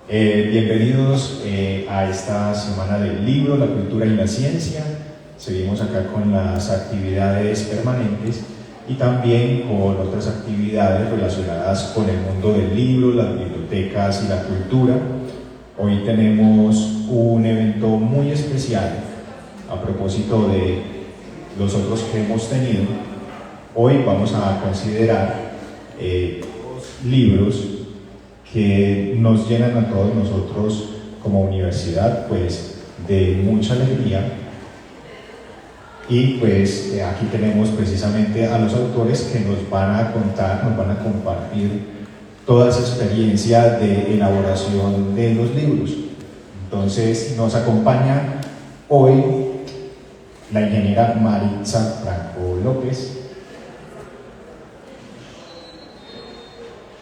Bienvenidos a esta Semana del Libro, la Cultura y la Ciencia. Seguimos acá con las actividades permanentes y también con otras actividades relacionadas con el mundo del libro, las bibliotecas y la cultura. Hoy tenemos un evento muy especial a propósito de los otros que hemos tenido. Hoy vamos a considerar libros que nos llenan a todos nosotros como universidad pues de mucha alegría, y pues aquí tenemos precisamente a los autores que nos van a contar, nos van a compartir toda esa experiencia de elaboración de los libros. Entonces nos acompaña hoy la ingeniera Maritza Franco López.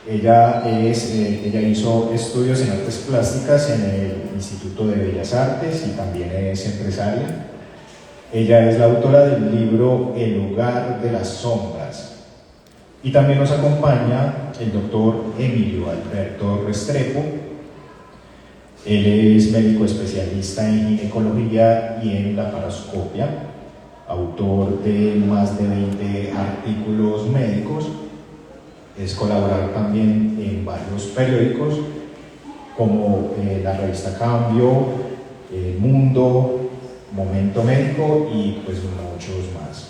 Ella hizo estudios en artes plásticas en el Instituto de Bellas Artes y también es empresaria. Ella es la autora del libro El lugar de las sombras. Y también nos acompaña el doctor Emilio Alberto Restrepo. Él es médico especialista en ginecología y en laparoscopia, autor de más de 20 artículos médicos. Es colaborador también en varios periódicos como la revista Cambio, Mundo, Momento Médico y pues muchos más.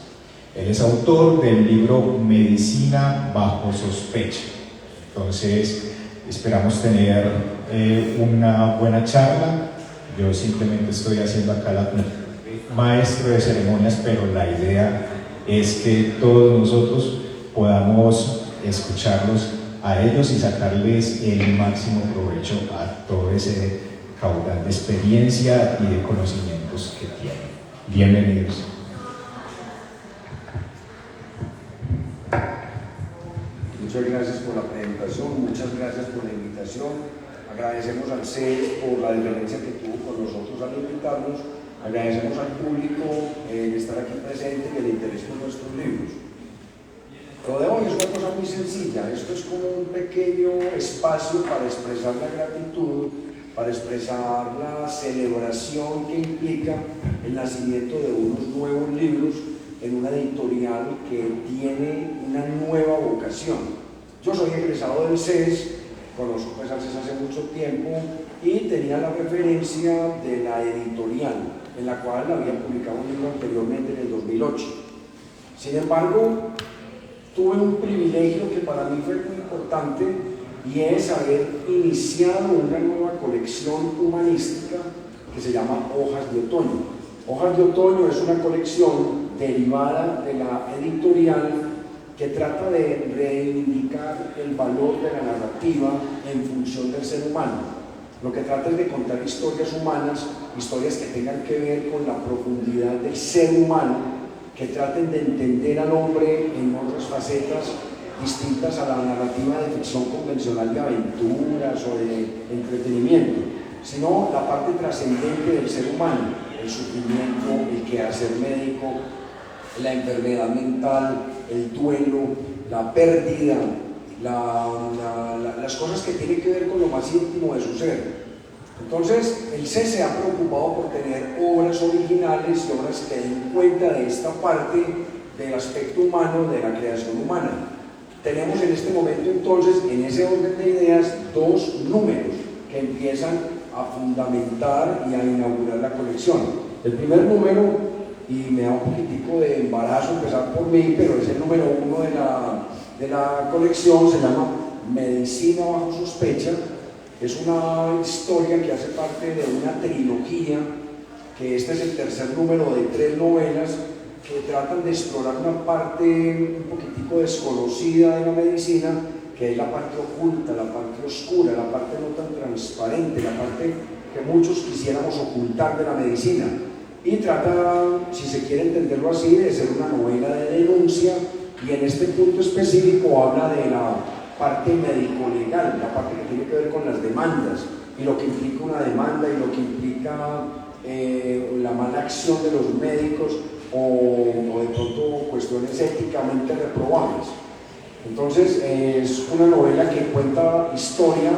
Él es autor del libro Medicina bajo sospecha. Entonces esperamos tener una buena charla. Yo simplemente estoy haciendo acá la maestro de ceremonias, pero la idea es que todos nosotros podamos escucharlos a ellos y sacarles el máximo provecho a todo ese caudal de experiencia y de conocimientos que tienen. Bienvenidos. Muchas gracias por la presentación, muchas gracias por la invitación. Agradecemos al CES por la diferencia que tuvo con nosotros al invitarnos. Agradecemos al público el estar aquí presente y el interés por nuestros libros. Lo de hoy es una cosa muy sencilla. Esto es como un pequeño espacio para expresar la gratitud, para expresar la celebración que implica el nacimiento de unos nuevos libros en una editorial que tiene una nueva vocación. Yo soy egresado del CES, conozco pues al CES hace mucho tiempo y tenía la referencia de la editorial en la cual había publicado un libro anteriormente en el 2008. Sin embargo, tuve un privilegio que para mí fue muy importante y es haber iniciado una nueva colección humanística que se llama Hojas de Otoño. Hojas de Otoño es una colección derivada de la editorial que trata de reivindicar el valor de la narrativa en función del ser humano. Lo que trata es de contar historias humanas, historias que tengan que ver con la profundidad del ser humano, que traten de entender al hombre en otras facetas distintas a la narrativa de ficción convencional de aventuras o de entretenimiento, sino la parte trascendente del ser humano, el sufrimiento, el quehacer médico, la enfermedad mental, el duelo, la pérdida, las cosas que tienen que ver con lo más íntimo de su ser. Entonces, el CES se ha preocupado por tener obras originales y obras que den cuenta de esta parte del aspecto humano de la creación humana. Tenemos en este momento entonces, en ese orden de ideas, dos números que empiezan a fundamentar y a inaugurar la colección. El primer número, y me da un poquitico de embarazo empezar por mí, pero es el número 1 de la colección, se llama Medicina bajo sospecha. Es una historia que hace parte de una trilogía, que este es el tercer número de 3 novelas que tratan de explorar una parte un poquitico desconocida de la medicina, que es la parte oculta, la parte oscura, la parte no tan transparente, la parte que muchos quisiéramos ocultar de la medicina. Y trata, si se quiere entenderlo así, de ser una novela de denuncia, y en este punto específico habla de la parte médico-legal, la parte que tiene que ver con las demandas y lo que implica una demanda y lo que implica la mala acción de los médicos o de pronto cuestiones éticamente reprobables. Entonces es una novela que cuenta historia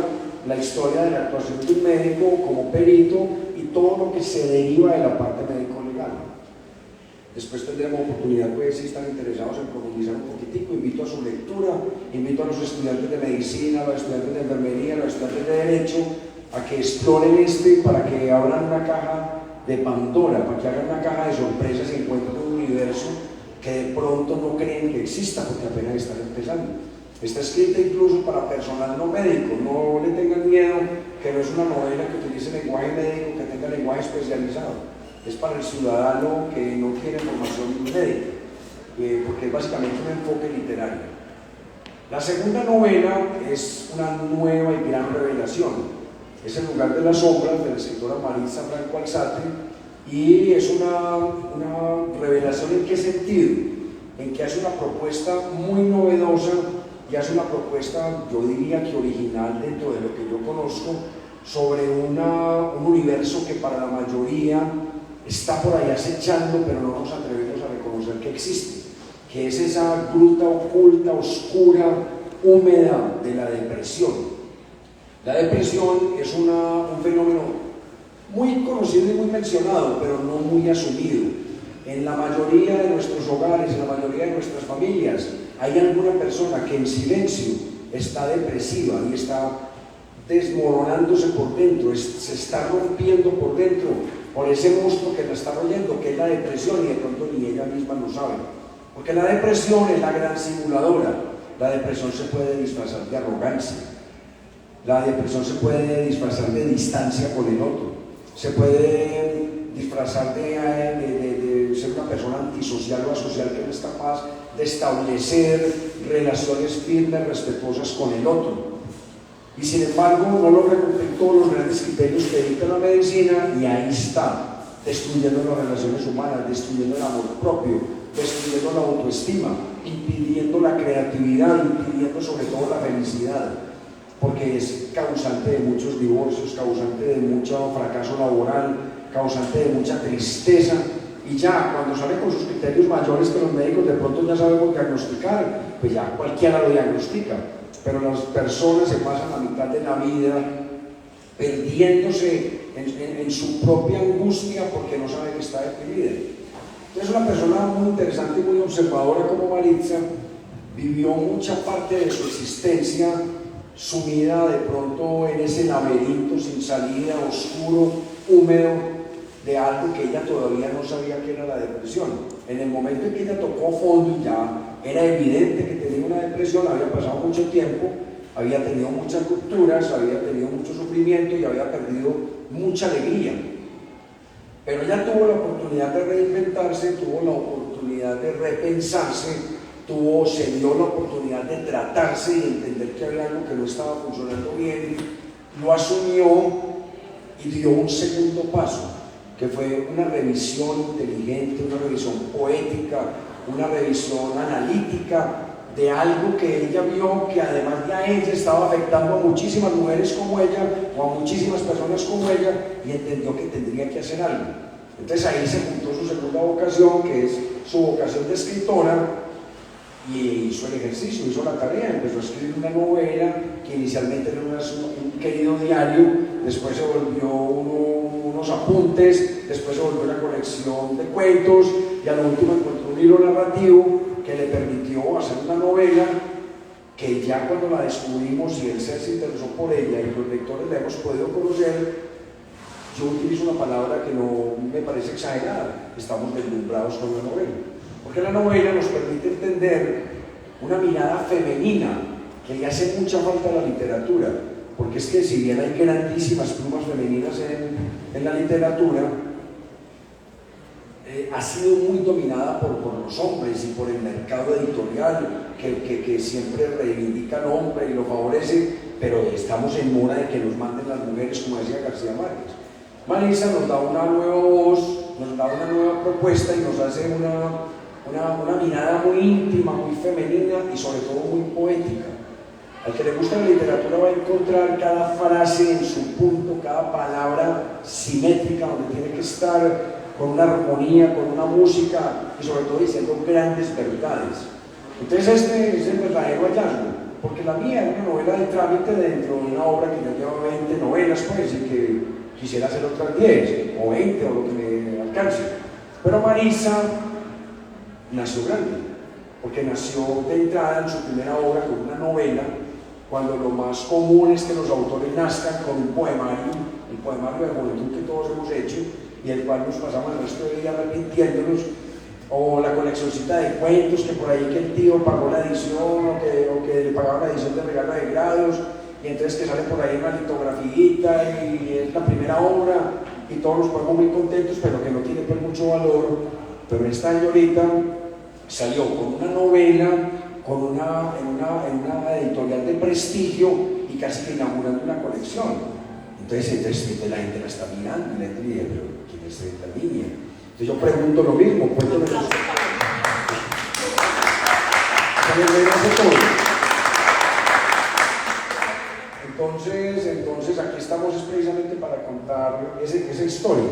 la historia de la actuación de un médico como perito y todo lo que se deriva de la parte médico-legal. Después tendremos oportunidad, pues, si están interesados en profundizar un poquitico, invito a su lectura, invito a los estudiantes de medicina, a los estudiantes de enfermería, a los estudiantes de derecho, a que exploren para que abran una caja de Pandora, para que hagan una caja de sorpresas y encuentren un universo que de pronto no creen que exista porque apenas están empezando. Está escrita incluso para personal no médico, no le tengan miedo, que no es una novela que utilice lenguaje médico, que tenga lenguaje especializado. Es para el ciudadano que no tiene formación médica, porque es básicamente un enfoque literario. La segunda novela es una nueva y gran revelación. Es El lugar de las sombras, de la escritora Maritza Franco Alzate, y es una revelación. ¿En qué sentido? En que hace una propuesta muy novedosa y hace una propuesta, yo diría que original dentro de lo que yo conozco, sobre un universo que para la mayoría está por ahí acechando, pero no nos atrevemos a reconocer que existe, que es esa gruta oculta, oscura, húmeda de la depresión. La depresión es un fenómeno muy conocido y muy mencionado, pero no muy asumido. En la mayoría de nuestros hogares, en la mayoría de nuestras familias, hay alguna persona que en silencio está depresiva y está desmoronándose por dentro, se está rompiendo por dentro por ese monstruo que la está royendo, que es la depresión, y de pronto ni ella misma lo sabe. Porque la depresión es la gran simuladora. La depresión se puede disfrazar de arrogancia. La depresión se puede disfrazar de distancia con el otro. Se puede disfrazar de ser una persona antisocial o asocial que no es capaz de establecer relaciones firmes, respetuosas con el otro. Y sin embargo no logra cumplir todos los grandes criterios que dicta la medicina, y ahí está, destruyendo las relaciones humanas, destruyendo el amor propio, destruyendo la autoestima, impidiendo la creatividad, impidiendo sobre todo la felicidad, porque es causante de muchos divorcios, causante de mucho fracaso laboral, causante de mucha tristeza. Y ya cuando sale con sus criterios mayores que los médicos de pronto ya sabemos diagnosticar, pues ya cualquiera lo diagnostica. Pero las personas se pasan la mitad de la vida perdiéndose en su propia angustia porque no saben que está deprimida. Entonces una persona muy interesante y muy observadora como Maritza vivió mucha parte de su existencia sumida de pronto en ese laberinto sin salida, oscuro, húmedo, de algo que ella todavía no sabía que era la depresión. En el momento en que ella tocó fondo y ya era evidente que tenía una depresión, había pasado mucho tiempo, había tenido muchas rupturas, había tenido mucho sufrimiento y había perdido mucha alegría. Pero ella tuvo la oportunidad de reinventarse, tuvo la oportunidad de repensarse, se dio la oportunidad de tratarse y de entender que había algo que no estaba funcionando bien, lo asumió y dio un segundo paso, que fue una revisión inteligente, una revisión poética, una revisión analítica de algo que ella vio que además de a ella estaba afectando a muchísimas mujeres como ella o a muchísimas personas como ella, y entendió que tendría que hacer algo. Entonces ahí se juntó su segunda vocación, que es su vocación de escritora, y hizo el ejercicio, hizo la tarea, empezó a escribir una novela que inicialmente era un querido diario, después se volvió unos apuntes, después se volvió una colección de cuentos, y a lo último encontró un hilo narrativo que le permitió hacer una novela que ya cuando la descubrimos y el ser se interesó por ella y los lectores la hemos podido conocer, yo utilizo una palabra que no me parece exagerada, estamos deslumbrados con la novela. Porque la novela nos permite entender una mirada femenina que le hace mucha falta a la literatura, porque es que si bien hay grandísimas plumas femeninas en la literatura, ha sido muy dominada por los hombres y por el mercado editorial que siempre reivindica al hombre y lo favorece, pero estamos en mora de que nos manden las mujeres, como decía García Márquez. Maritza nos da una nueva voz, nos da una nueva propuesta y nos hace una mirada muy íntima, muy femenina y sobre todo muy poética. Al que le gusta la literatura va a encontrar cada frase en su punto, cada palabra simétrica donde tiene que estar, con una armonía, con una música y sobre todo diciendo grandes verdades. Entonces este es el verdadero hallazgo, porque la mía era una novela de trámite dentro de una obra que ya lleva 20 novelas, pues, y que quisiera hacer otras 10 o 20 o lo que me alcance. Pero Marisa nació grande, porque nació de entrada en su primera obra con una novela, cuando lo más común es que los autores nazcan con un poemario, el poemario de juventud que todos hemos hecho y el cual nos pasamos el resto de vida repitiéndonos, o la coleccioncita de cuentos que por ahí que el tío pagó la edición o que le pagaba la edición de regalo de grados, y entonces que sale por ahí una litografía y es la primera obra y todos nos ponemos muy contentos, pero que no tiene pues mucho valor. Pero esta año ahorita salió con una novela, en una editorial de prestigio y casi que inaugurando una colección. Entonces la gente la está mirando y la gente dice, pero ¿quién es esta niña? Entonces yo pregunto lo mismo, cuéntame todo. Entonces aquí estamos precisamente para contar esa historia.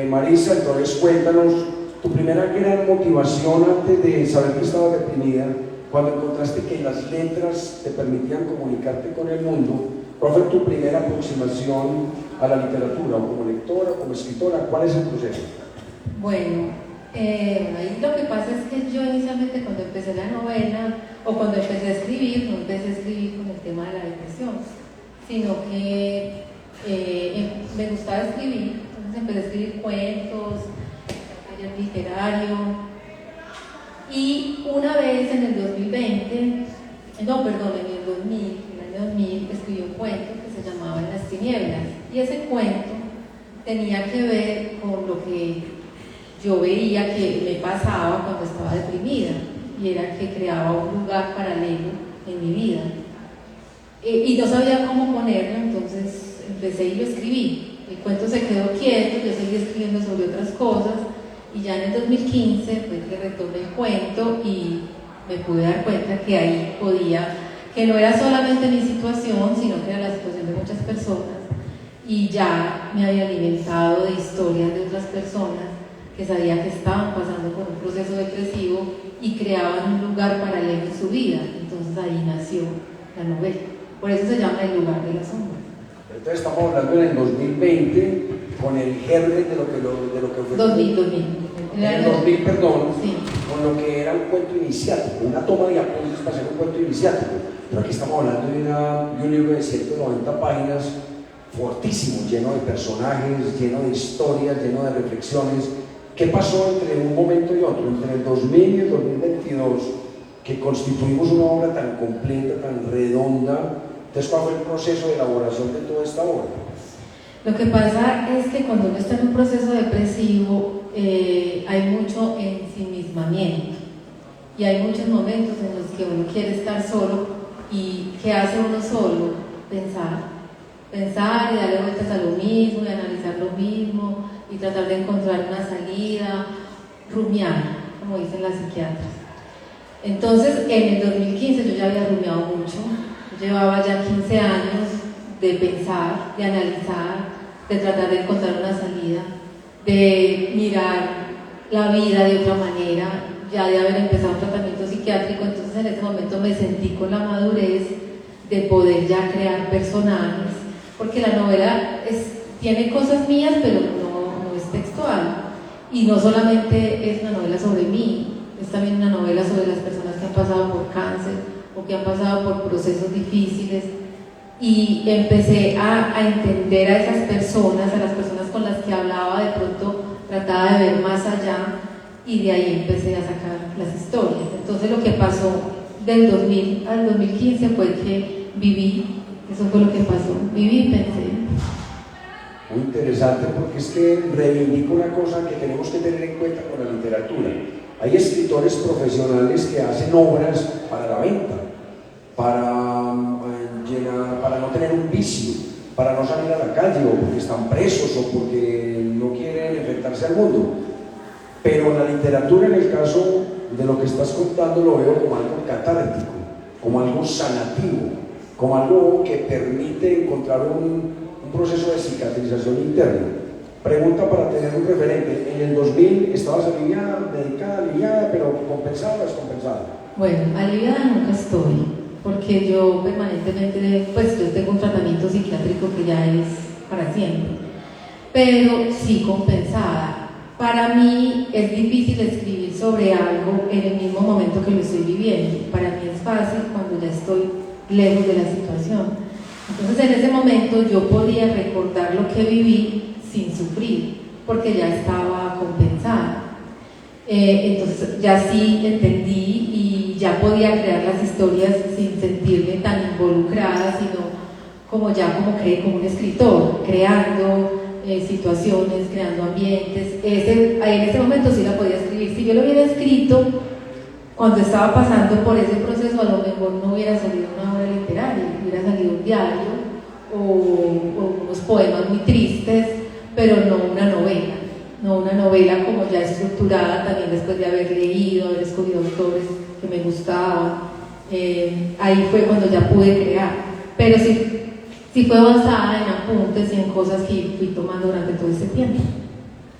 Marisa, entonces cuéntanos tu primera gran motivación antes de saber que estabas deprimida, cuando encontraste que las letras te permitían comunicarte con el mundo. ¿Cuál fue tu primera aproximación a la literatura, o como lectora, o como escritora? ¿Cuál es el proceso? Bueno, ahí lo que pasa es que yo inicialmente cuando empecé la novela, o cuando empecé a escribir, no empecé a escribir con el tema de la depresión, sino que me gustaba escribir, entonces empecé a escribir cuentos, literario, y una vez en el 2020, no, perdón, en el 2000, en el año 2000, escribí un cuento que se llamaba En las tinieblas, y ese cuento tenía que ver con lo que yo veía que me pasaba cuando estaba deprimida, y era que creaba un lugar paralelo en mi vida, y no sabía cómo ponerlo, entonces empecé y lo escribí. El cuento se quedó quieto, yo seguí escribiendo sobre otras cosas, y ya en el 2015 pues que retomé el cuento y me pude dar cuenta que ahí que no era solamente mi situación, sino que era la situación de muchas personas, y ya me había alimentado de historias de otras personas que sabía que estaban pasando por un proceso depresivo y creaban un lugar paralelo en su vida. Entonces ahí nació la novela, por eso se llama El lugar de las sombras. Entonces estamos hablando en el 2020 con el germen de lo que fue 2000. En el 2000, perdón, sí. Con lo que era un cuento iniciático, una toma de apuntes para hacer un cuento iniciático. Pero aquí estamos hablando de un libro de 190 páginas, fortísimo, lleno de personajes, lleno de historias, lleno de reflexiones. ¿Qué pasó entre un momento y otro, entre el 2000 y el 2022, que constituimos una obra tan completa, tan redonda? Entonces, ¿cuál fue el proceso de elaboración de toda esta obra? Lo que pasa es que cuando uno está en un proceso depresivo hay mucho ensimismamiento y hay muchos momentos en los que uno quiere estar solo, y ¿qué hace uno solo? Pensar y darle vueltas a lo mismo y analizar lo mismo y tratar de encontrar una salida, rumiar, como dicen las psiquiatras. Entonces en el 2015 yo ya había rumiado mucho, llevaba ya 15 años de pensar, de analizar, de tratar de encontrar una salida, de mirar la vida de otra manera, ya de haber empezado un tratamiento psiquiátrico. Entonces en ese momento me sentí con la madurez de poder ya crear personajes, porque la novela tiene cosas mías, pero no es textual, y no solamente es una novela sobre mí, es también una novela sobre las personas que han pasado por cáncer o que han pasado por procesos difíciles. Y empecé a entender a esas personas, a las personas con las que hablaba, de pronto trataba de ver más allá, y de ahí empecé a sacar las historias. Entonces lo que pasó del 2000 al 2015 fue que viví, eso fue lo que pasó, viví y pensé. Muy interesante, porque es que reivindico una cosa que tenemos que tener en cuenta con la literatura. Hay escritores profesionales que hacen obras para la venta, para no tener un vicio, para no salir a la calle, o porque están presos, o porque no quieren enfrentarse al mundo. Pero la literatura, en el caso de lo que estás contando, lo veo como algo catártico, como algo sanativo, como algo que permite encontrar un proceso de cicatrización interna. Pregunta para tener un referente: en el 2000 estabas aliviada, medicada, aliviada, pero compensada o descompensada. Bueno, aliviada nunca estoy, porque yo permanentemente, pues yo tengo un tratamiento psiquiátrico que ya es para siempre, pero sí compensada. Para mí es difícil escribir sobre algo en el mismo momento que lo estoy viviendo. Para mí es fácil cuando ya estoy lejos de la situación. Entonces en ese momento yo podía recordar lo que viví sin sufrir, porque ya estaba compensada. Entonces ya sí entendí y ya podía crear las historias sin sentirme tan involucrada, sino como un escritor, creando situaciones, creando ambientes. En ese momento sí la podía escribir. Si yo lo hubiera escrito cuando estaba pasando por ese proceso, a lo mejor no hubiera salido una obra literaria, hubiera salido un diario o unos poemas muy tristes, pero no una novela como ya estructurada, también después de haber leído, haber escogido autores que me gustaban. Ahí fue cuando ya pude crear, pero sí fue basada en apuntes y en cosas que fui tomando durante todo ese tiempo.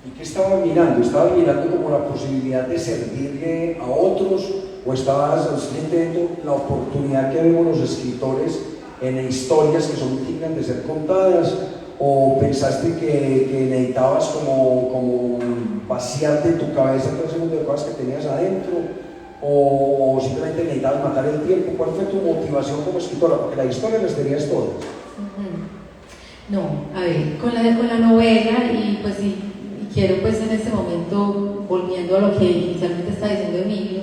¿Y qué estaba mirando? ¿Estaba mirando como la posibilidad de servirle a otros o estabas viendo la oportunidad que vemos los escritores en historias que son dignas de ser contadas? ¿O pensaste que necesitabas como vaciarte tu cabeza todo ese mundo de cosas que tenías adentro? ¿O simplemente necesitabas matar el tiempo? ¿Cuál fue tu motivación como escritora? Porque la historia las tenías todas. No, a ver, con la novela y pues sí, y quiero pues en este momento, volviendo a lo que inicialmente está diciendo Emilio,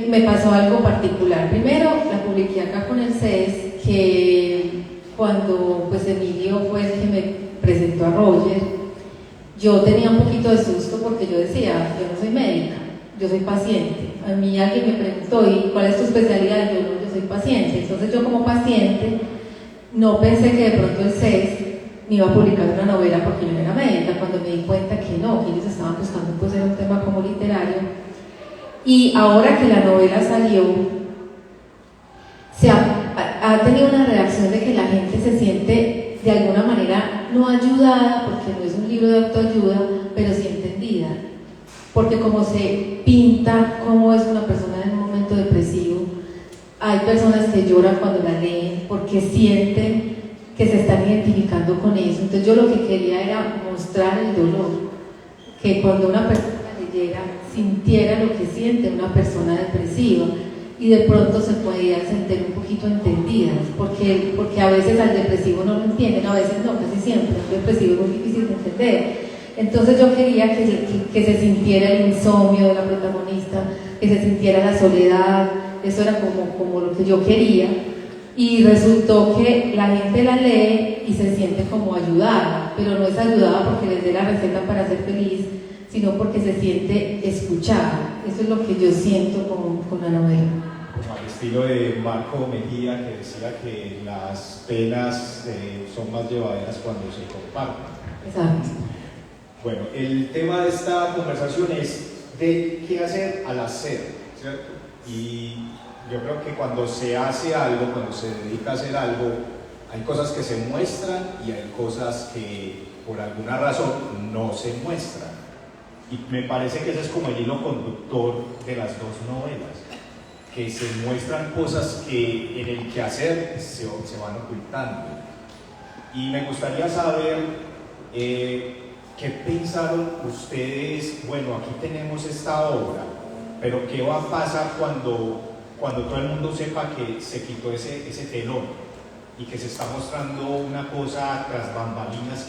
me pasó algo particular. Primero, la publiqué acá con el CES, que cuando pues Emilio fue el que me presentó a Roger, yo tenía un poquito de susto porque yo decía, yo no soy médica, yo soy paciente. A mí alguien me preguntó, ¿y cuál es tu especialidad? Yo no, yo soy paciente. Entonces yo como paciente no pensé que de pronto el CES me iba a publicar una novela porque yo no era médica, cuando me di cuenta que no, que ellos estaban buscando pues era un tema como literario. Y ahora que la novela salió, ha tenido una reacción de que la gente se siente de alguna manera no ayudada, porque no es un libro de autoayuda, pero sí entendida. Porque como se pinta cómo es una persona en un momento depresivo, hay personas que lloran cuando la leen porque sienten que se están identificando con eso. Entonces yo lo que quería era mostrar el dolor, que cuando una persona leyera sintiera lo que siente una persona depresiva y de pronto se podía sentir un poquito entendidas, porque a veces al depresivo no lo entienden, a veces no, casi siempre, el depresivo es muy difícil de entender. Entonces yo quería que se sintiera el insomnio de la protagonista, que se sintiera la soledad, eso era como lo que yo quería, y resultó que la gente la lee y se siente como ayudada, pero no es ayudada porque les dé la receta para ser feliz, sino porque se siente escuchada. Eso es lo que yo siento con la novela. Como al estilo de Marco Mejía, que decía que las penas son más llevaderas cuando se comparten. Exacto. Bueno, el tema de esta conversación es de qué hacer al hacer, ¿cierto? Y yo creo que cuando se hace algo, cuando se dedica a hacer algo, hay cosas que se muestran y hay cosas que por alguna razón no se muestran. Y me parece que ese es como el hilo conductor de las dos novelas, que se muestran cosas que en el quehacer se van ocultando. Y me gustaría saber qué pensaron ustedes. Bueno, aquí tenemos esta obra, pero ¿qué va a pasar cuando todo el mundo sepa que se quitó ese telón y que se está mostrando una cosa tras bambalinas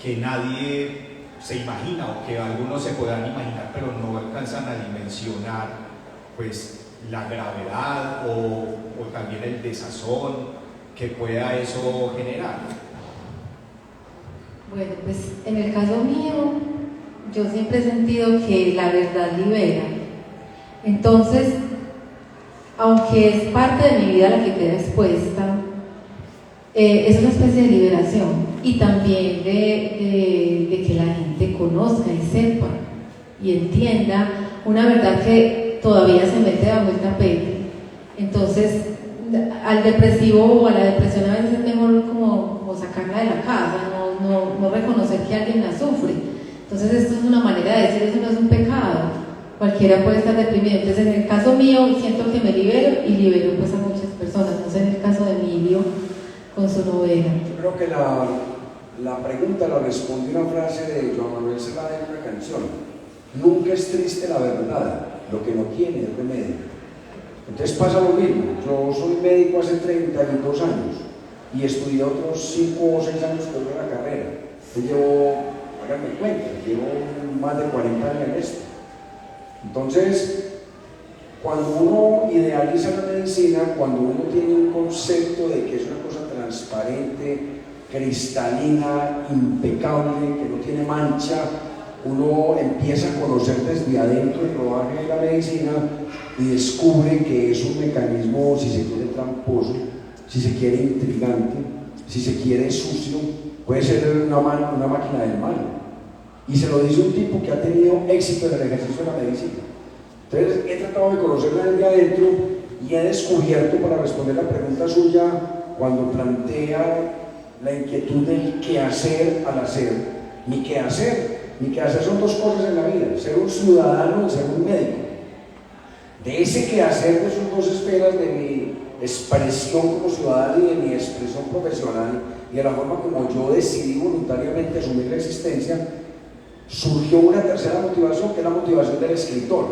que nadie se imagina, o que algunos se podrán imaginar pero no alcanzan a dimensionar, pues la gravedad o también el desazón que pueda eso generar? Bueno, pues en el caso mío, yo siempre he sentido que la verdad libera. Entonces, aunque es parte de mi vida la que queda expuesta, es una especie de liberación y también de que la gente conozca y sepa y entienda una verdad que todavía se mete bajo el tapete. Entonces, al depresivo o a la depresión a veces es mejor como sacarla de la casa, no reconocer que alguien la sufre. Entonces esto es una manera de decir, eso no es un pecado, cualquiera puede estar deprimido. Entonces, en el caso mío, siento que me libero y libero pues a muchas personas. No sé en el caso de Emilio con su novela. Yo creo que la pregunta la responde una frase de Joan Manuel Serrat en una canción: nunca es triste la verdad, lo que no tiene es remedio. Entonces pasa lo mismo. Yo soy médico hace 32 años y estudié otros 5 o 6 años por la carrera. Entonces háganme cuenta, llevo más de 40 años en esto. Entonces, cuando uno idealiza la medicina, cuando uno tiene un concepto de que es una cosa transparente, cristalina, impecable, que no tiene mancha, uno empieza a conocer desde adentro el rodaje de la medicina y descubre que es un mecanismo, si se quiere, tramposo, si se quiere, intrigante, si se quiere, sucio, puede ser una máquina del mal. Y se lo dice un tipo que ha tenido éxito en el ejercicio de la medicina. Entonces he tratado de conocerla desde adentro y he descubierto, para responder la pregunta suya, cuando plantea la inquietud del qué hacer al hacer. Mi qué hacer son 2 cosas en la vida: ser un ciudadano y ser un médico. De ese qué hacer, de esas 2 esferas de mi expresión como ciudadano y de mi expresión profesional y de la forma como yo decidí voluntariamente asumir la existencia, surgió una tercera motivación, que es la motivación del escritor.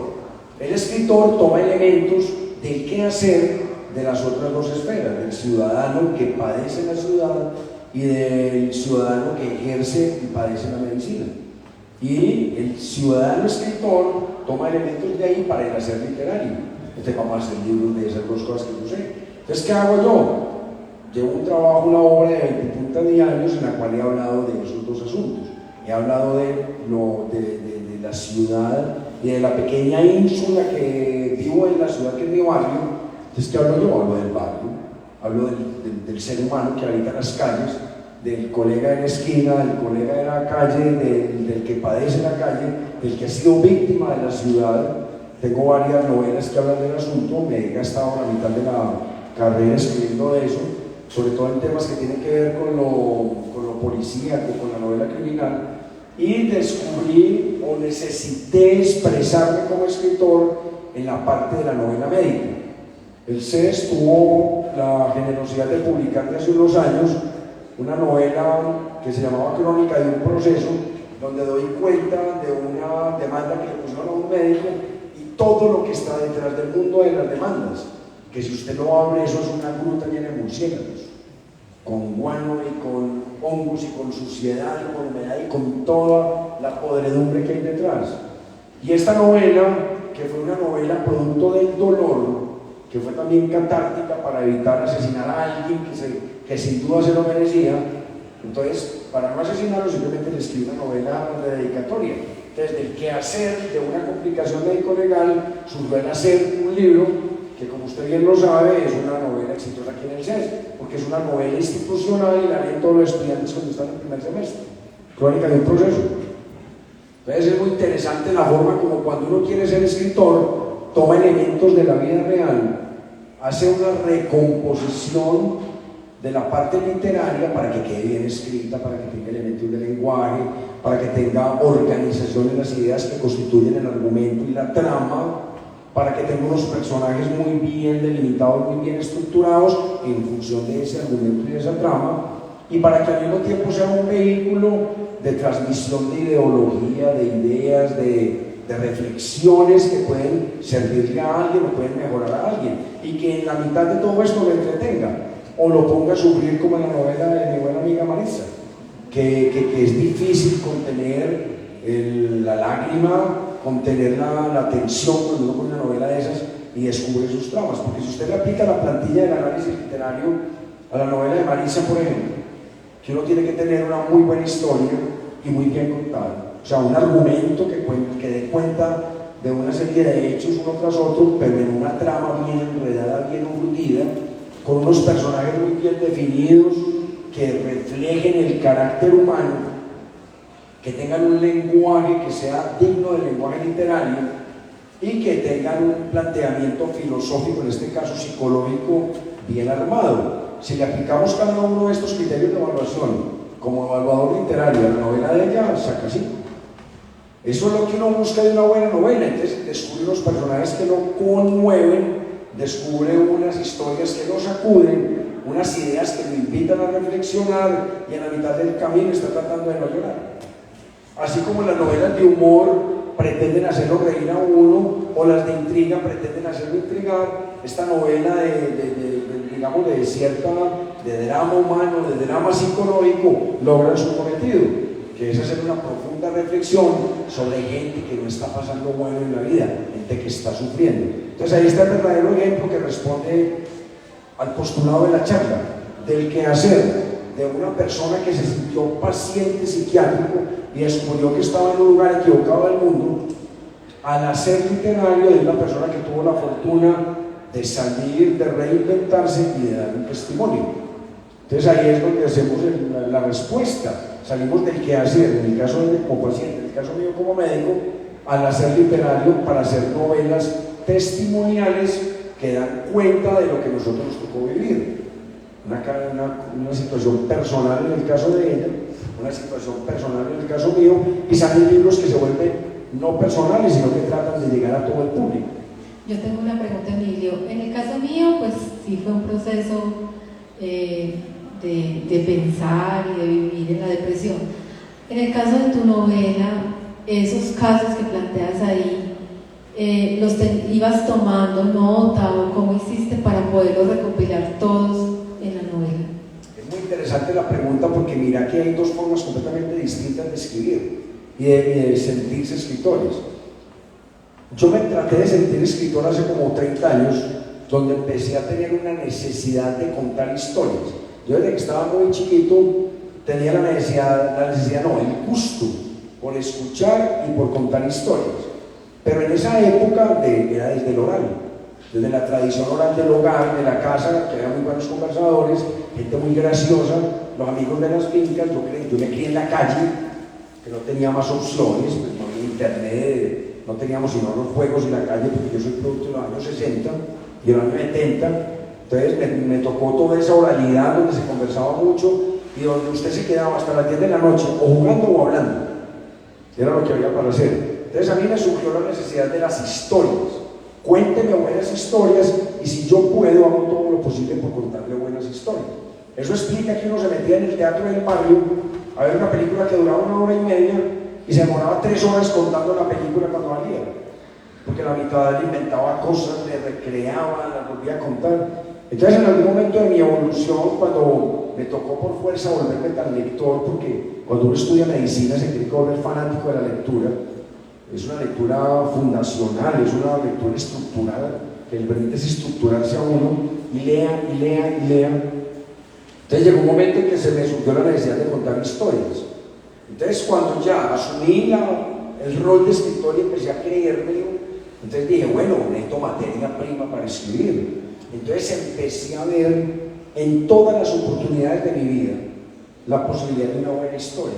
El escritor toma elementos del qué hacer de las otras 2 esferas: del ciudadano que padece en la ciudad y del ciudadano que ejerce y padece en la medicina. Y el ciudadano escritor toma elementos de ahí para el hacer literario. Entonces vamos a hacer libros de esas 2 cosas que yo sé. Entonces, ¿qué hago yo? Llevo un trabajo, una obra de 20 puntas de años en la cual he hablado de esos 2 asuntos. He hablado de la ciudad y de la pequeña ínsula que vivo en la ciudad, que es mi barrio. Entonces, ¿qué hablo yo? Hablo del barrio, hablo del ser humano que habita en las calles, del colega de la esquina, del colega de la calle, del que padece la calle, del que ha sido víctima de la ciudad. Tengo varias novelas que hablan del asunto, me he gastado la mitad de la carrera escribiendo de eso, sobre todo en temas que tienen que ver con lo policíaco, con la novela criminal, y descubrí o necesité expresarme como escritor en la parte de la novela médica. El CES tuvo la generosidad de publicar hace unos años una novela que se llamaba Crónica de un proceso, donde doy cuenta de una demanda que le pusieron a un médico y todo lo que está detrás del mundo de las demandas, que si usted no abre eso es una gruta llena de murciélagos, con guano y con hongos y con suciedad y con humedad y con toda la podredumbre que hay detrás. Y esta novela, que fue una novela producto del dolor, que fue también catártica para evitar asesinar a alguien que sin duda se lo merecía, entonces para no asesinarlo simplemente le escribí una novela de dedicatoria. Entonces, del qué hacer de una complicación médico-legal surgió el hacer un libro que, como usted bien lo sabe, es una novela exitosa aquí en el CES, porque es una novela institucional y la leen todos los estudiantes cuando están en el primer semestre. Crónica de un proceso. Entonces es muy interesante la forma como, cuando uno quiere ser escritor, toma elementos de la vida real, hace una recomposición de la parte literaria para que quede bien escrita, para que tenga elementos de lenguaje, para que tenga organización en las ideas que constituyen el argumento y la trama, para que tenga unos personajes muy bien delimitados, muy bien estructurados en función de ese argumento y de esa trama, y para que al mismo tiempo sea un vehículo de transmisión de ideología, de ideas, de reflexiones que pueden servirle a alguien o pueden mejorar a alguien, y que en la mitad de todo esto lo entretenga o lo ponga a sufrir, como en la novela de mi buena amiga Marisa, que es difícil contener la lágrima, contener la tensión cuando uno pone una novela de esas y descubre sus tramas, porque si usted le aplica la plantilla del análisis literario a la novela de Marisa, por ejemplo, que uno tiene que tener una muy buena historia y muy bien contada, o sea, un argumento que dé cuenta de una serie de hechos uno tras otro, pero en una trama bien enredada, bien urdida, con unos personajes muy bien definidos que reflejen el carácter humano, que tengan un lenguaje que sea digno del lenguaje literario y que tengan un planteamiento filosófico, en este caso psicológico, bien armado. Si le aplicamos cada uno de estos criterios de evaluación como evaluador literario a la novela de ella, saca 5. Eso es lo que uno busca de una buena novela. Entonces descubre unos personajes que lo conmueven, descubre unas historias que lo sacuden, unas ideas que lo invitan a reflexionar, y en la mitad del camino está tratando de no llorar. Así como las novelas de humor pretenden hacerlo reír a uno, o las de intriga pretenden hacerlo intrigar, esta novela digamos de drama humano, de drama psicológico, logra su cometido, que es hacer una profunda reflexión sobre gente que no está pasando bueno en la vida, gente que está sufriendo. Entonces ahí está el verdadero ejemplo que responde al postulado de la charla, del quehacer de una persona que se sintió paciente psiquiátrico y descubrió que estaba en un lugar equivocado del mundo, al hacer literario de una persona que tuvo la fortuna de salir, de reinventarse y de dar un testimonio. Entonces ahí es donde hacemos la respuesta, salimos del quehacer, en el caso de él como paciente, en el caso mío como médico, al hacer literario para hacer novelas testimoniales que dan cuenta de lo que nosotros nos tocó vivir. Una situación personal en el caso de ella, una situación personal en el caso mío, y salen libros que se vuelven no personales, sino que tratan de llegar a todo el público. Yo tengo una pregunta, Emilio. En el caso mío, pues sí fue un proceso de pensar y de vivir en la depresión. En el caso de tu novela, esos casos que planteas ahí, ¿ibas tomando nota o cómo hiciste para poderlos recopilar todos en la novela? Es muy interesante la pregunta, porque mira que hay dos formas completamente distintas de escribir y de sentirse escritores. Yo me traté de sentir escritor hace como 30 años, donde empecé a tener una necesidad de contar historias. Yo desde que estaba muy chiquito tenía el gusto por escuchar y por contar historias. Pero en esa época era desde el oral, desde la tradición oral del hogar, de la casa, que eran muy buenos conversadores, gente muy graciosa, los amigos de las fincas. Yo me crié en la calle, que no tenía más opciones, pues no había internet, no teníamos sino los juegos y la calle, porque yo soy producto de los años 60 y de los años 70. Entonces me tocó toda esa oralidad donde se conversaba mucho y donde usted se quedaba hasta las 10 de la noche o jugando o hablando. Era lo que había para hacer. Entonces a mí me surgió la necesidad de las historias. Cuénteme buenas historias, y si yo puedo, hago todo lo posible por contarle buenas historias. Eso explica que uno se metía en el teatro del barrio a ver una película que duraba 1 hora y media y se demoraba 3 horas contando la película cuando valía, porque la mitad le inventaba cosas, le recreaba, la volvía a contar. Entonces en algún momento de mi evolución, cuando me tocó por fuerza volverme tan lector, porque cuando uno estudia medicina se tiene que volver fanático de la lectura, es una lectura fundacional, es una lectura estructurada, que le permite estructurarse a uno, y lea, y lea, y lea. Entonces llegó un momento en que se me surgió la necesidad de contar historias. Entonces cuando ya asumí el rol de escritor y empecé a creérmelo, entonces dije, bueno, necesito materia prima para escribir. Entonces empecé a ver en todas las oportunidades de mi vida la posibilidad de una buena historia.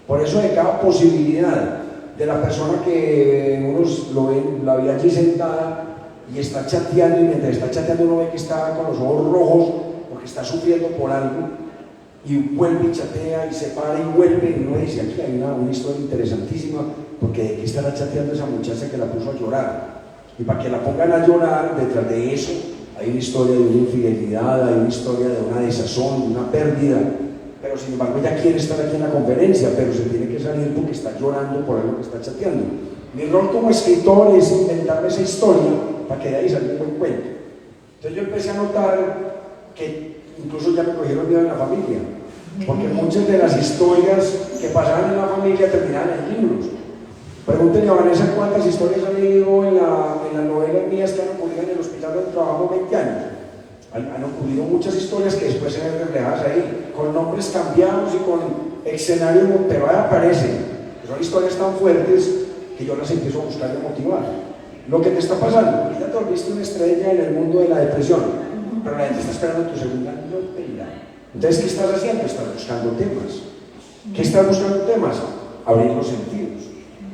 Por eso de cada posibilidad, de la persona que unos lo ven, la ve allí sentada y está chateando, y mientras está chateando uno ve que está con los ojos rojos porque está sufriendo por algo, y vuelve y chatea y se para y vuelve, y uno dice, aquí hay una historia interesantísima, porque de qué estará chateando esa muchacha que la puso a llorar, y para que la pongan a llorar, detrás de eso hay una historia de una infidelidad, hay una historia de una desazón, de una pérdida. Pero sin embargo ella quiere estar aquí en la conferencia, pero se tiene que salir porque está llorando por algo que está chateando. Mi rol como escritor es inventarme esa historia para que de ahí salga un buen cuento. Entonces yo empecé a notar que incluso ya me cogieron miedo en la familia, porque muchas de las historias que pasaban en la familia terminaban en libros. Pregúntenle a Vanessa cuántas historias ha leído en las novelas mías que han ocurrido en el hospital donde trabajo 20 años. Han ocurrido muchas historias que después se ven reflejadas ahí, con nombres cambiados y con escenarios, pero ahí aparecen. Son historias tan fuertes que yo las empiezo a buscar y a motivar. Lo que te está pasando, ya te volviste una estrella en el mundo de la depresión, pero la gente está esperando tu segunda novela. Entonces, ¿qué estás haciendo? Estás buscando temas. ¿Qué estás buscando temas? Abrir los sentidos.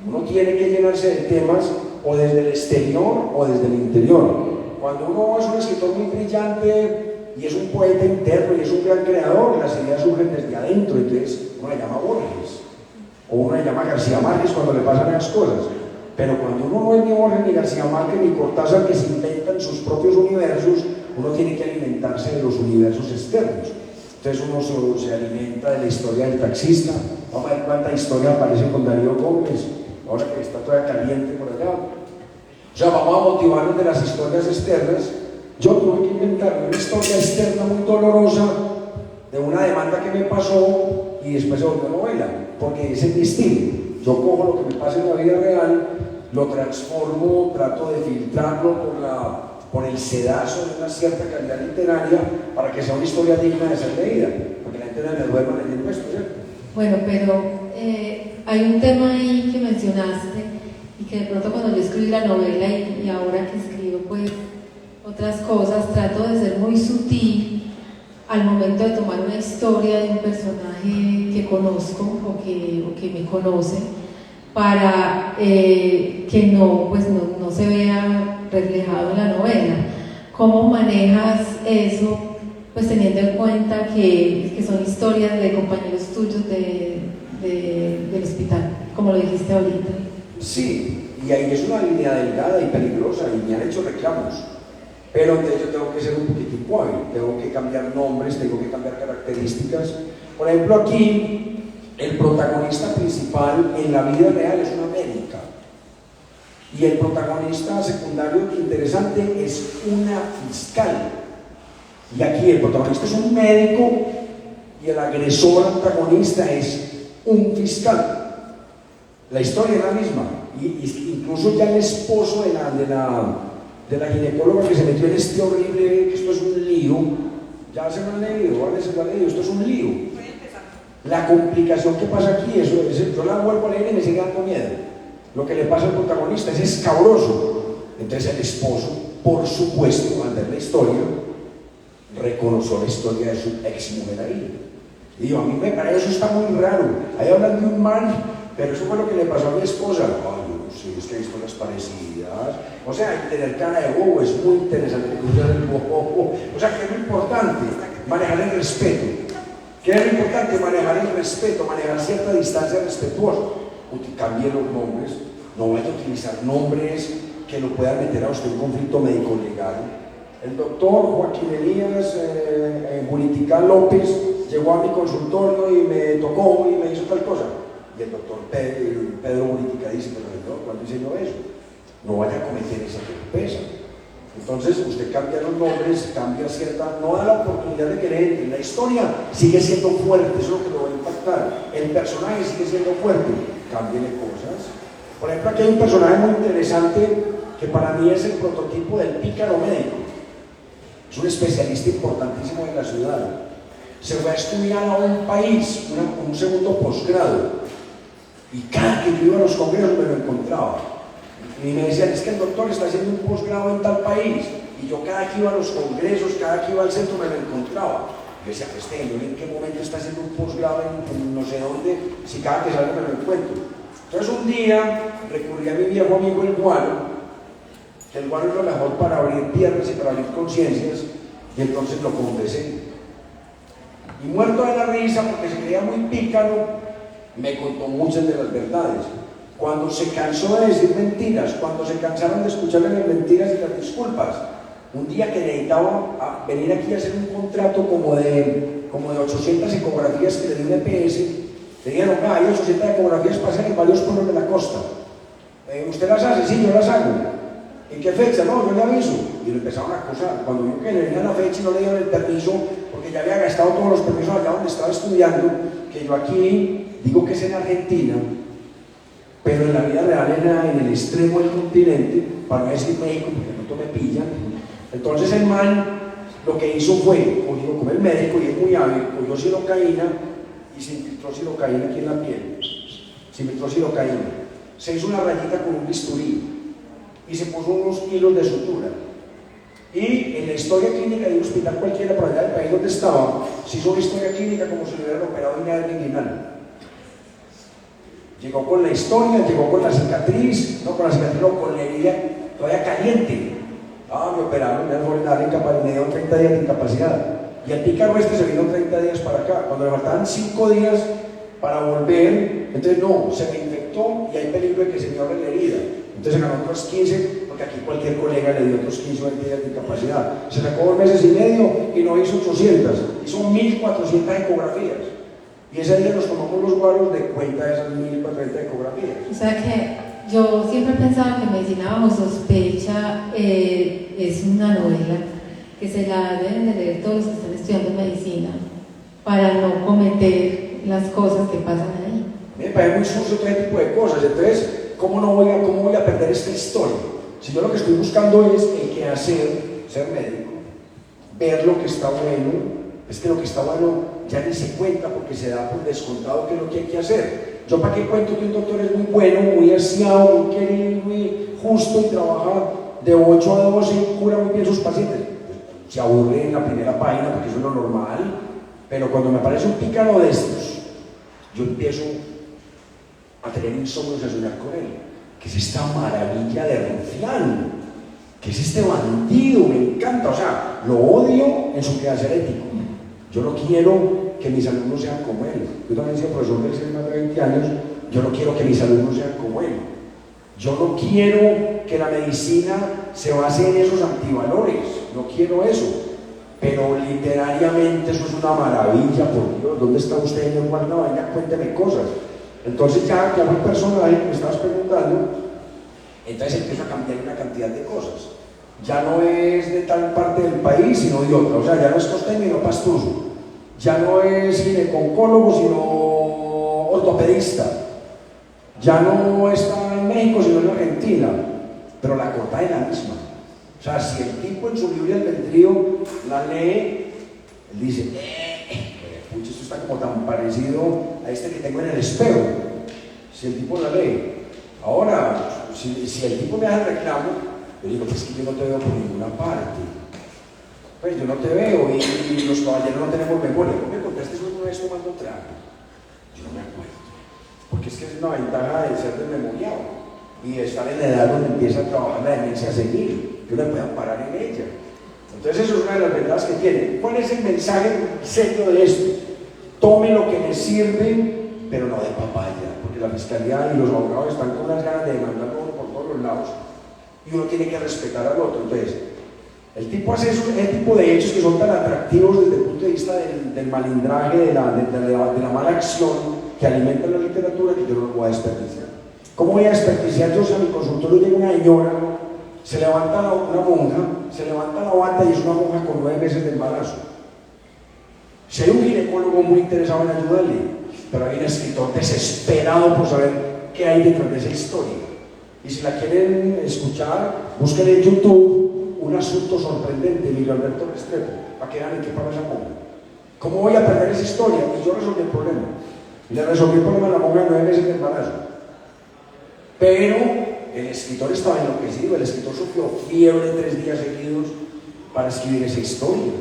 Uno tiene que llenarse de temas o desde el exterior o desde el interior. Cuando uno es un escritor muy brillante y es un poeta interno y es un gran creador, las ideas surgen desde adentro, entonces uno la llama Borges. o uno le llama García Márquez cuando le pasan esas cosas. Pero cuando uno no es ni Borges, ni García Márquez, ni Cortázar, que se inventan sus propios universos, uno tiene que alimentarse de los universos externos. Entonces uno se alimenta de la historia del taxista. Vamos a ver cuánta historia aparece con Darío Gómez, ahora que está todavía caliente por allá. O sea, vamos a motivarnos de las historias externas. Yo tuve que inventar una historia externa muy dolorosa de una demanda que me pasó y después se volvió novela, porque ese es mi estilo. Yo cojo lo que me pasa en la vida real, lo transformo, trato de filtrarlo por el sedazo de una cierta calidad literaria para que sea una historia digna de ser leída, porque la gente no me duerma leyendo esto, ¿cierto? Bueno, pero hay un tema ahí que mencionaste y que de pronto cuando yo escribí la novela y ahora que escribo pues otras cosas, trato de ser muy sutil al momento de tomar una historia de un personaje que conozco o que me conoce, para que no se vea reflejado en la novela. ¿Cómo manejas eso, pues teniendo en cuenta que son historias de compañeros tuyos del hospital, como lo dijiste ahorita? Sí, y ahí es una línea delgada y peligrosa, y me han hecho reclamos. Pero entonces yo tengo que ser un poquitico hábil, tengo que cambiar nombres, tengo que cambiar características. Por ejemplo, aquí el protagonista principal en la vida real es una médica y el protagonista secundario interesante es una fiscal. Y aquí el protagonista es un médico y el agresor antagonista es un fiscal. La historia es la misma, y incluso ya el esposo de la ginecóloga que se metió en este horrible, que esto es un lío, ya se lo han leído, ¿vale? Se lo han leído, esto es un lío. La complicación que pasa aquí, yo la vuelvo a leer y me sigue dando miedo. Lo que le pasa al protagonista es escabroso. Entonces el esposo, por supuesto, al ver la historia, reconoció la historia de su ex mujer ahí. Y yo, a mí me parece, eso está muy raro. Ahí hablan de un man, pero eso fue lo que le pasó a mi esposa. Ay, yo no sé, es que hay historias parecidas. O sea, hay que tener cara de bobo, es muy interesante cruzar el bobo. O sea, que es muy importante manejar el respeto. ¿Qué es lo importante? Manejar el respeto, manejar cierta distancia respetuosa. Cambie los nombres, no vaya a utilizar nombres que lo puedan meter a usted en conflicto médico-legal. El doctor Joaquín Elías Buritica López llegó a mi consultorio y me tocó y me hizo tal cosa. Y el doctor Pedro Buritica dice, pero ¿cuándo hice yo eso? No vaya a cometer esa torpeza. Entonces usted cambia los nombres, cambia cierta, no da la oportunidad de que le entre. La historia sigue siendo fuerte, eso es lo que lo va a impactar. El personaje sigue siendo fuerte, cámbiale cosas. Por ejemplo, aquí hay un personaje muy interesante que para mí es el prototipo del pícaro médico. Es un especialista importantísimo en la ciudad. Se fue a estudiar a un país, un segundo posgrado. Y cada que yo iba a los congresos me lo encontraba. Y me decían, es que el doctor está haciendo un posgrado en tal país. Y yo cada que iba a los congresos, cada que iba al centro me lo encontraba. Yo decía, pues ¿en qué momento está haciendo un posgrado en no sé dónde? Si cada que salgo me lo encuentro. Entonces un día recurrí a mi viejo amigo el Guano, que el Guano es lo mejor para abrir piernas y para abrir conciencias, y entonces lo confesé. Y muerto de la risa, porque se creía muy pícaro, me contó muchas de las verdades. Cuando se cansó de decir mentiras, cuando se cansaron de escucharle las mentiras y las disculpas, un día que necesitaba venir aquí a hacer un contrato como de 800 ecografías que le dio un EPS, le dijeron, hay 800 ecografías para hacer en varios pueblos de la costa. ¿Usted las hace? Sí, yo las hago. ¿En qué fecha? No, yo le aviso. Y lo empezaron a acusar. Cuando vio que le dieron la fecha y no le dieron el permiso, porque ya había gastado todos los permisos allá donde estaba estudiando, que yo aquí digo que es en Argentina, pero en la vida real era en el extremo del continente, para no decir México, porque no me pillan. Entonces el man lo que hizo fue, como el médico y es muy hábil, cogió silocaína y se infiltró silocaína aquí en la piel. Se infiltró silocaína. Se hizo una rayita con un bisturí y se puso unos hilos de sutura. Y en la historia clínica de un hospital cualquiera por allá del país donde estaba, se hizo una historia clínica como si le hubieran operado una hernia inguinal. Llegó con la historia, llegó con la cicatriz, no con la herida todavía caliente. Me operaron, me dieron 30 días de incapacidad. Y el pícaro se vino 30 días para acá. Cuando le faltaban 5 días, para volver, entonces no, se me infectó y hay peligro de que se me abra la herida. Entonces ganó otros 15, porque aquí cualquier colega le dio otros 15 o 20 días de incapacidad. Se sacó 2 meses y medio y no hizo 800, hizo 1400 ecografías. Y ese día nos tomamos los guaros de cuenta de esas 1400 ecografías. O sea que yo siempre pensaba que Medicina Bajo Sospecha es una novela que se la deben de leer todos los que están estudiando medicina para no cometer las cosas que pasan ahí. Me parece muy sucio todo ese tipo de cosas. Entonces, ¿cómo voy a perder esta historia? Si yo lo que estoy buscando es el qué hacer, ser médico, ver lo que está bueno, es que lo que está bueno ya ni se cuenta porque se da por descontado que es lo que hay que hacer. Yo para qué cuento que un doctor es muy bueno, muy aseado, muy querido, muy justo y trabaja de 8 a 12 y cura muy bien sus pacientes. Se aburre en la primera página porque eso es lo normal, pero cuando me aparece un pícaro de estos, yo empiezo a tener insomnio y a soñar con él. ¿Qué es esta maravilla de Rufián? ¿Qué es este bandido? Me encanta, o sea, lo odio en su quehacer ético. Yo no quiero que mis alumnos sean como él. Yo también soy profesor de hace más de 20 años, yo no quiero que mis alumnos sean como él. Yo no quiero que la medicina se base en esos antivalores, no quiero eso. Pero literariamente eso es una maravilla, por Dios. ¿Dónde está usted, señor Guarda? Venga, cuénteme cosas. Entonces ya como un personaje que me estabas preguntando, entonces empiezo a cambiar una cantidad de cosas. Ya no es de tal parte del país, sino de otra. O sea, ya no es costeño y no pastuso. Ya no es gineconcólogo, sino ortopedista. Ya no está en México, sino en Argentina. Pero la corta es la misma. O sea, si el tipo en su libre albedrío la lee, él dice, pucha, esto está como tan parecido a este que tengo en el espejo. Si el tipo la lee. Ahora, si el tipo me hace el reclamo, yo digo, pues es que yo no te veo por ninguna parte. Pues yo no te veo y los caballeros no tenemos memoria. ¿Cómo me contaste eso una vez tomando trago? Yo no me acuerdo. Porque es que es una ventaja de ser desmemoriado y estar en la edad donde empieza a trabajar la demencia senil, que uno pueda parar en ella. Entonces eso es una de las ventajas que tiene. ¿Cuál es el mensaje serio de esto? Tome lo que le sirve, pero no de papaya, porque la fiscalía y los abogados están con las ganas de demandarlo por todos los lados y uno tiene que respetar al otro. Entonces, el tipo hace ese tipo de hechos que son tan atractivos desde el punto de vista del malindraje, de la mala acción que alimenta la literatura, que yo no lo voy a desperdiciar. ¿Cómo voy a desperdiciar? Yo, si a mi consultorio llega una señora, se levanta una monja, se levanta la bata y es una monja con 9 meses de embarazo. Si hay un ginecólogo muy interesado en ayudarle, pero hay un escritor desesperado por saber qué hay detrás de esa historia. Y si la quieren escuchar, busquen en YouTube Un asunto sorprendente, Emilio Alberto Restrepo, para que vean en qué pasa esa monja. ¿Cómo voy a perder esa historia? Y yo resolví el problema. Y le resolví el problema a la monja de 9 meses de embarazo. Pero el escritor estaba enloquecido, el escritor sufrió fiebre 3 días seguidos para escribir esa historia.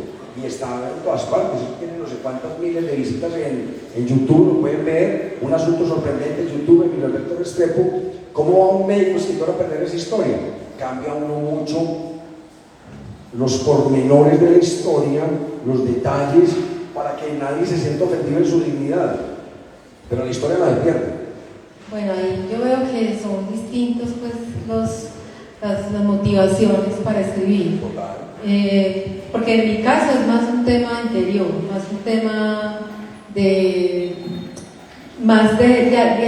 Y estaba en todas partes, tiene no sé cuántas miles de visitas en YouTube, lo pueden ver, Un asunto sorprendente en YouTube, Emilio Alberto Restrepo. ¿Cómo va un médico escritor a perder esa historia? Cambia uno mucho los pormenores de la historia, los detalles, para que nadie se sienta ofendido en su dignidad. Pero la historia la pierde. Bueno, ahí yo veo que son distintos pues las motivaciones para escribir. Porque en mi caso es más un tema anterior, más un tema de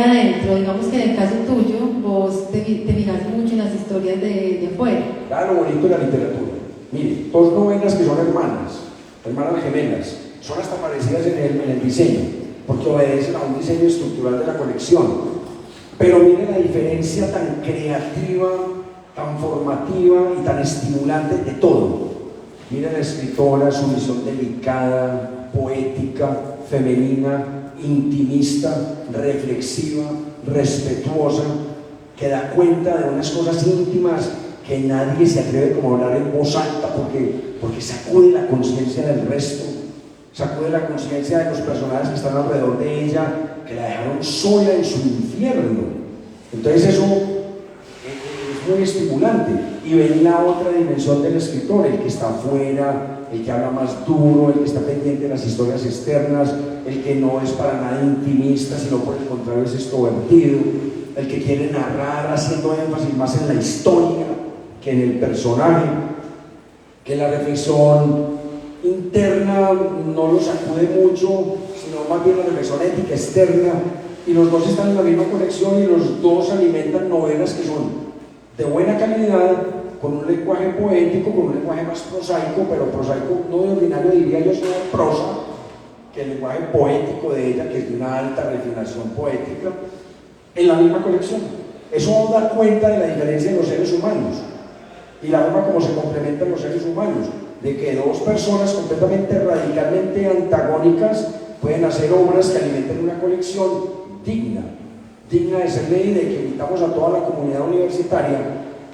adentro. Digamos que en el caso tuyo, vos te fijas mucho en las historias de afuera. Claro, lo bonito de la literatura. Mire, 2 novelas que son hermanas gemelas, son hasta parecidas en el diseño, porque obedecen a un diseño estructural de la colección. Pero mire la diferencia tan creativa, tan formativa y tan estimulante de todo. Mire la escritora, su visión delicada, poética, femenina, intimista, reflexiva, respetuosa, que da cuenta de unas cosas íntimas que nadie se atreve como a hablar en voz alta porque sacude la conciencia del resto, sacude la conciencia de los personajes que están alrededor de ella, que la dejaron sola en su infierno. Entonces eso es muy estimulante. Y ven la otra dimensión del escritor, el que está afuera, el que habla más duro, el que está pendiente de las historias externas, el que no es para nada intimista, sino por el contrario es extrovertido, el que quiere narrar haciendo énfasis más en la historia que en el personaje, que la reflexión interna no lo sacude mucho, sino más bien la reflexión ética externa, y los dos están en la misma conexión y los dos alimentan novelas que son de buena calidad, con un lenguaje poético, con un lenguaje más prosaico, pero prosaico no de ordinario, diría yo, sino de prosa, que el lenguaje poético de ella, que es de una alta refinación poética, en la misma colección. Eso da cuenta de la diferencia de los seres humanos y la forma como se complementan los seres humanos, de que dos personas completamente, radicalmente antagónicas pueden hacer obras que alimenten una colección digna de ser leída, y que invitamos a toda la comunidad universitaria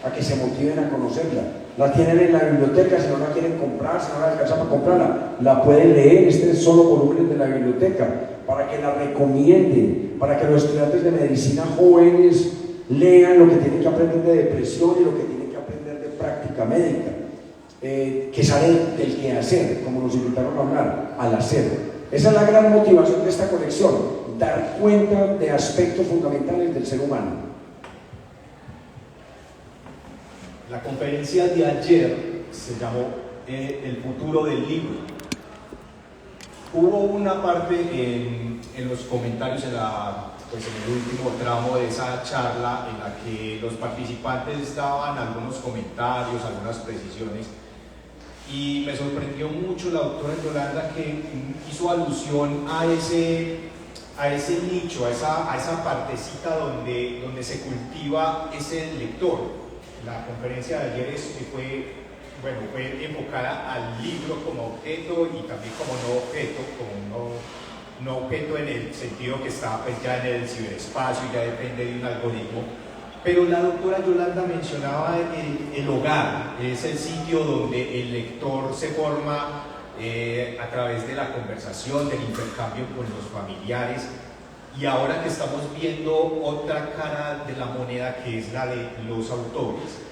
a que se motiven a conocerla. La tienen en la biblioteca, si no la quieren comprar, si no la alcanzan para comprarla, la pueden leer, es solo volúmenes de la biblioteca, para que la recomienden, para que los estudiantes de medicina jóvenes lean lo que tienen que aprender de depresión y lo que tienen que aprender de práctica médica, que sale del quehacer, como nos invitaron a hablar, al hacer. Esa es la gran motivación de esta colección, dar cuenta de aspectos fundamentales del ser humano. La conferencia de ayer se llamó El futuro del libro. Hubo una parte en los comentarios, en el último tramo de esa charla, en la que los participantes daban algunos comentarios, algunas precisiones, y me sorprendió mucho la doctora Yolanda, que hizo alusión a ese nicho, a esa partecita donde se cultiva ese lector. La conferencia de ayer fue enfocada al libro como objeto y también como no objeto en el sentido que está pues ya en el ciberespacio y ya depende de un algoritmo. Pero la doctora Yolanda mencionaba el hogar, es el sitio donde el lector se forma a través de la conversación, del intercambio con los familiares. Y ahora que estamos viendo otra cara de la moneda, que es la de los autores,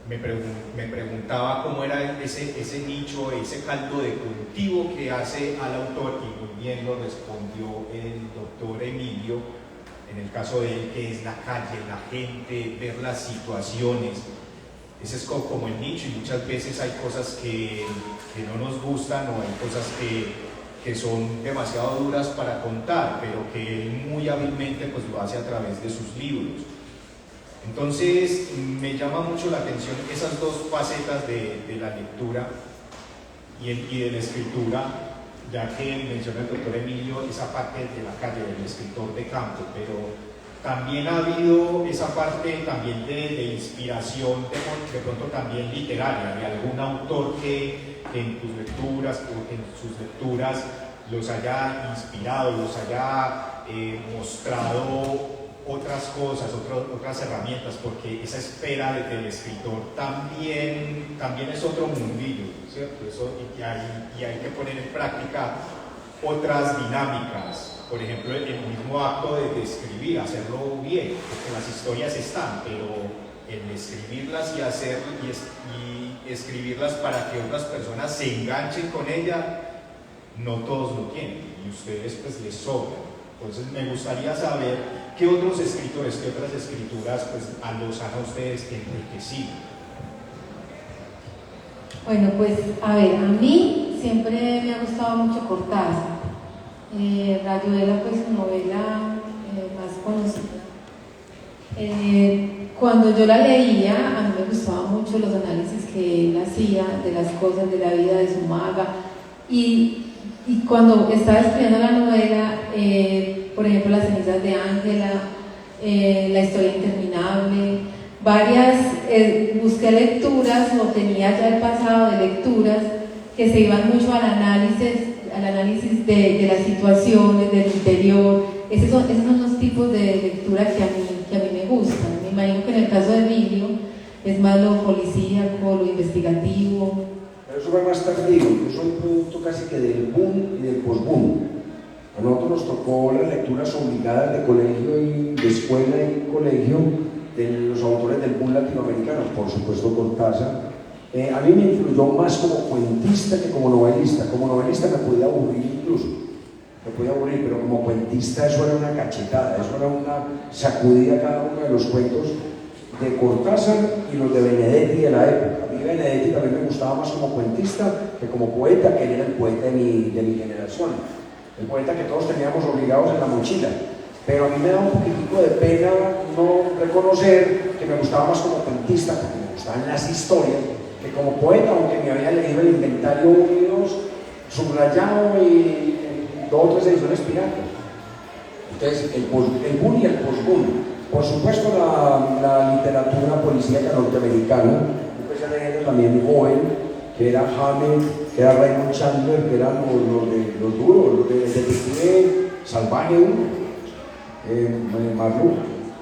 me preguntaba cómo era ese nicho, ese caldo de cultivo que hace al autor, y muy bien lo respondió el doctor Emilio, en el caso de él, que es la calle, la gente, ver las situaciones. Ese es como el nicho, y muchas veces hay cosas que no nos gustan, o hay cosas que son demasiado duras para contar, pero que él muy hábilmente pues lo hace a través de sus libros. Entonces me llama mucho la atención esas dos facetas de la lectura y de la escritura, ya que menciona el doctor Emilio esa parte de la calle, del escritor de campo, pero también ha habido esa parte también de inspiración, de pronto también literaria, de algún autor que en tus lecturas o en sus lecturas los haya inspirado, los haya mostrado otras cosas, otras herramientas, porque esa esfera del escritor también es otro mundillo, ¿cierto? Y hay que poner en práctica otras dinámicas, por ejemplo el mismo acto de escribir, hacerlo bien, porque las historias están, pero el escribirlas y escribirlas para que otras personas se enganchen con ella, no todos lo tienen, y ustedes pues les sobran. Entonces me gustaría saber qué otros escritores, qué otras escrituras pues los han a ustedes enriquecido. Bueno, pues a ver, a mí siempre me ha gustado mucho Cortázar. Rayuela, pues su novela más conocida. Cuando yo la leía, a mí me gustaban mucho los análisis que él hacía de las cosas de la vida de su maga, y cuando estaba escribiendo la novela, por ejemplo Las cenizas de Ángela, La historia interminable, busqué lecturas, o tenía ya el pasado de lecturas que se iban mucho al análisis de las situaciones, del interior. Esos son los tipos de lectura que a mí me gustan. Me imagino que en el caso de Emilio es más lo policíaco, lo investigativo. Pero eso fue más tardío, yo soy producto casi que del boom y del post-boom. A nosotros nos tocó las lecturas obligadas de colegio y de escuela y colegio de los autores del boom latinoamericano, por supuesto Cortázar. A mí me influyó más como cuentista que como novelista. Como novelista me podía aburrir incluso, me puede aburrir, pero como cuentista eso era una cachetada, eso era una sacudida a cada uno de los cuentos de Cortázar y los de Benedetti de la época. A mí Benedetti también me gustaba más como cuentista que como poeta, que él era el poeta de mi generación, el poeta que todos teníamos obligados en la mochila. Pero a mí me da un poquitico de pena no reconocer que me gustaba más como cuentista, porque me gustaban las historias, que como poeta, aunque me había leído el inventario unidos, subrayado y 2 o 3 ediciones piratas. Entonces, el boom y el post-boom. Por supuesto, la literatura policíaca norteamericana, empecé a leer también joven, que era Hammett, que era Raymond Chandler, que eran los duros, los de detective salvaje uno. Marlú.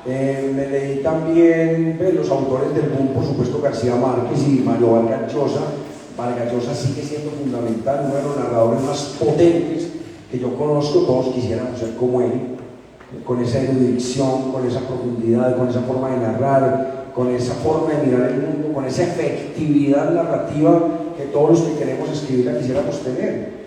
Me leí también los autores del boom, por supuesto García Márquez y Mario Vargas Llosa. Vargas Llosa sigue siendo fundamental, uno de los narradores más potentes que yo conozco. Todos quisiéramos ser como él, con esa erudición, con esa profundidad, con esa forma de narrar, con esa forma de mirar el mundo, con esa efectividad narrativa que todos los que queremos escribir la quisiéramos tener.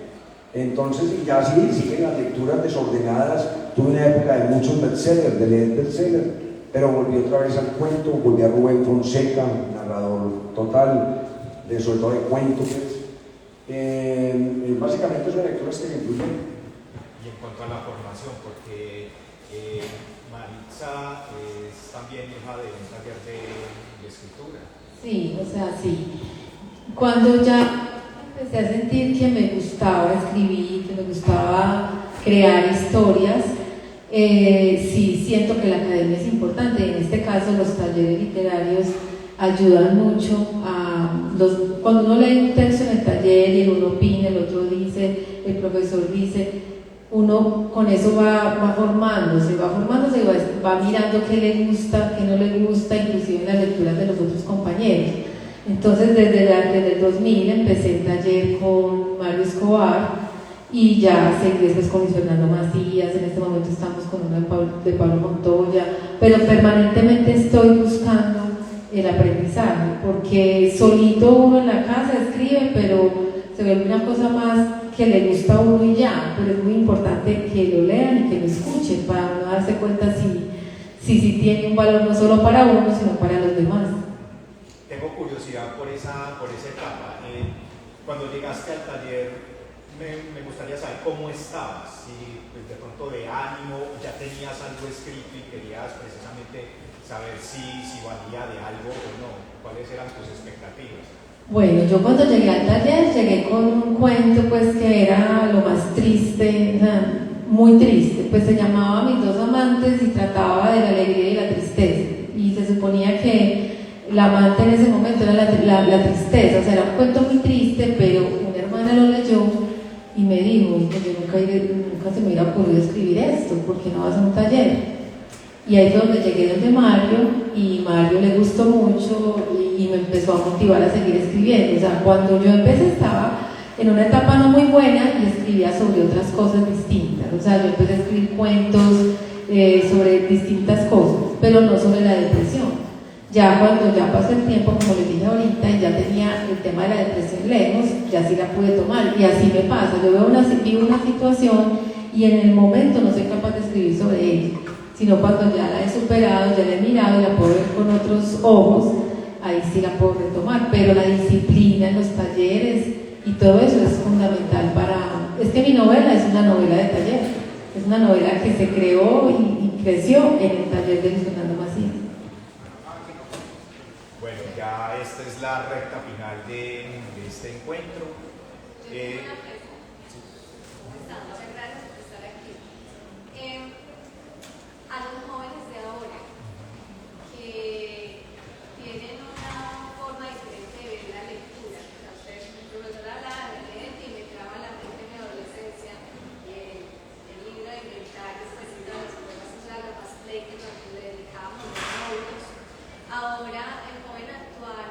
Entonces, y ya sí, siguen las lecturas desordenadas. Tuve una época de muchos bestsellers, de leer bestsellers, pero volví otra vez al cuento, volví a Rubén Fonseca, narrador total, sobre todo de cuentos. Básicamente son lecturas que me incluyen. Y en cuanto a la formación, porque Maritza es también hija de un taller de escritura. Sí, o sea, sí. Cuando ya empecé a sentir que me gustaba escribir, que me gustaba crear historias, sí siento que la academia es importante. En este caso, los talleres literarios ayudan mucho cuando uno lee un texto en el taller y el uno opina, el otro dice, el profesor dice, uno con eso va formándose y va mirando qué le gusta, qué no le gusta, inclusive en las lecturas de los otros compañeros. Entonces desde el 2000 empecé el taller con Mario Escobar y ya seguí después con Luis Fernando Macías. En este momento estamos con uno de Pablo Montoya, pero permanentemente estoy buscando el aprendizaje, porque solito uno en la casa escribe, pero se ve una cosa más que le gusta a uno y ya, pero es muy importante que lo lean y que lo escuchen para uno darse cuenta si tiene un valor no solo para uno, sino para los demás. Tengo curiosidad por esa etapa. Cuando llegaste al taller, me gustaría saber cómo estabas, si pues, de pronto de ánimo, ya tenías algo escrito y querías precisamente saber si valía de algo o no, cuáles eran tus expectativas. Bueno, yo cuando llegué al taller llegué con un cuento pues que era lo más triste, o sea, muy triste, pues se llamaba Mis dos amantes y trataba de la alegría y la tristeza, y se suponía que la amante en ese momento era la tristeza, o sea, era un cuento muy triste, pero una hermana lo leyó y me dijo, yo nunca se me hubiera ocurrido escribir esto, ¿por qué no vas a un taller? Y ahí es donde llegué donde Mario, y Mario le gustó mucho y me empezó a motivar a seguir escribiendo. O sea, cuando yo empecé estaba en una etapa no muy buena y escribía sobre otras cosas distintas. O sea, yo empecé a escribir cuentos sobre distintas cosas, pero no sobre la depresión. Ya cuando ya pasó el tiempo, como les dije ahorita, y ya tenía el tema de la depresión lejos, ya sí la pude tomar. Y así me pasa, yo vivo una situación y en el momento no soy capaz de escribir sobre ella, sino cuando ya la he superado, ya la he mirado y la puedo ver con otros ojos, ahí sí la puedo retomar. Pero la disciplina en los talleres y todo eso es fundamental es que mi novela es una novela de taller, es una novela que se creó y creció en el taller de Luis Fernando Macías. Bueno, ya esta es la recta final de este encuentro. Muchas gracias por estar aquí. A los jóvenes de ahora que tienen una forma diferente de ver la lectura, o sea, el profesor hablaba de Benedetti y me traba la mente en mi adolescencia, el libro de inventarios, pues una de las cosas era más play que nos le dedicábamos los novios. Ahora el joven actual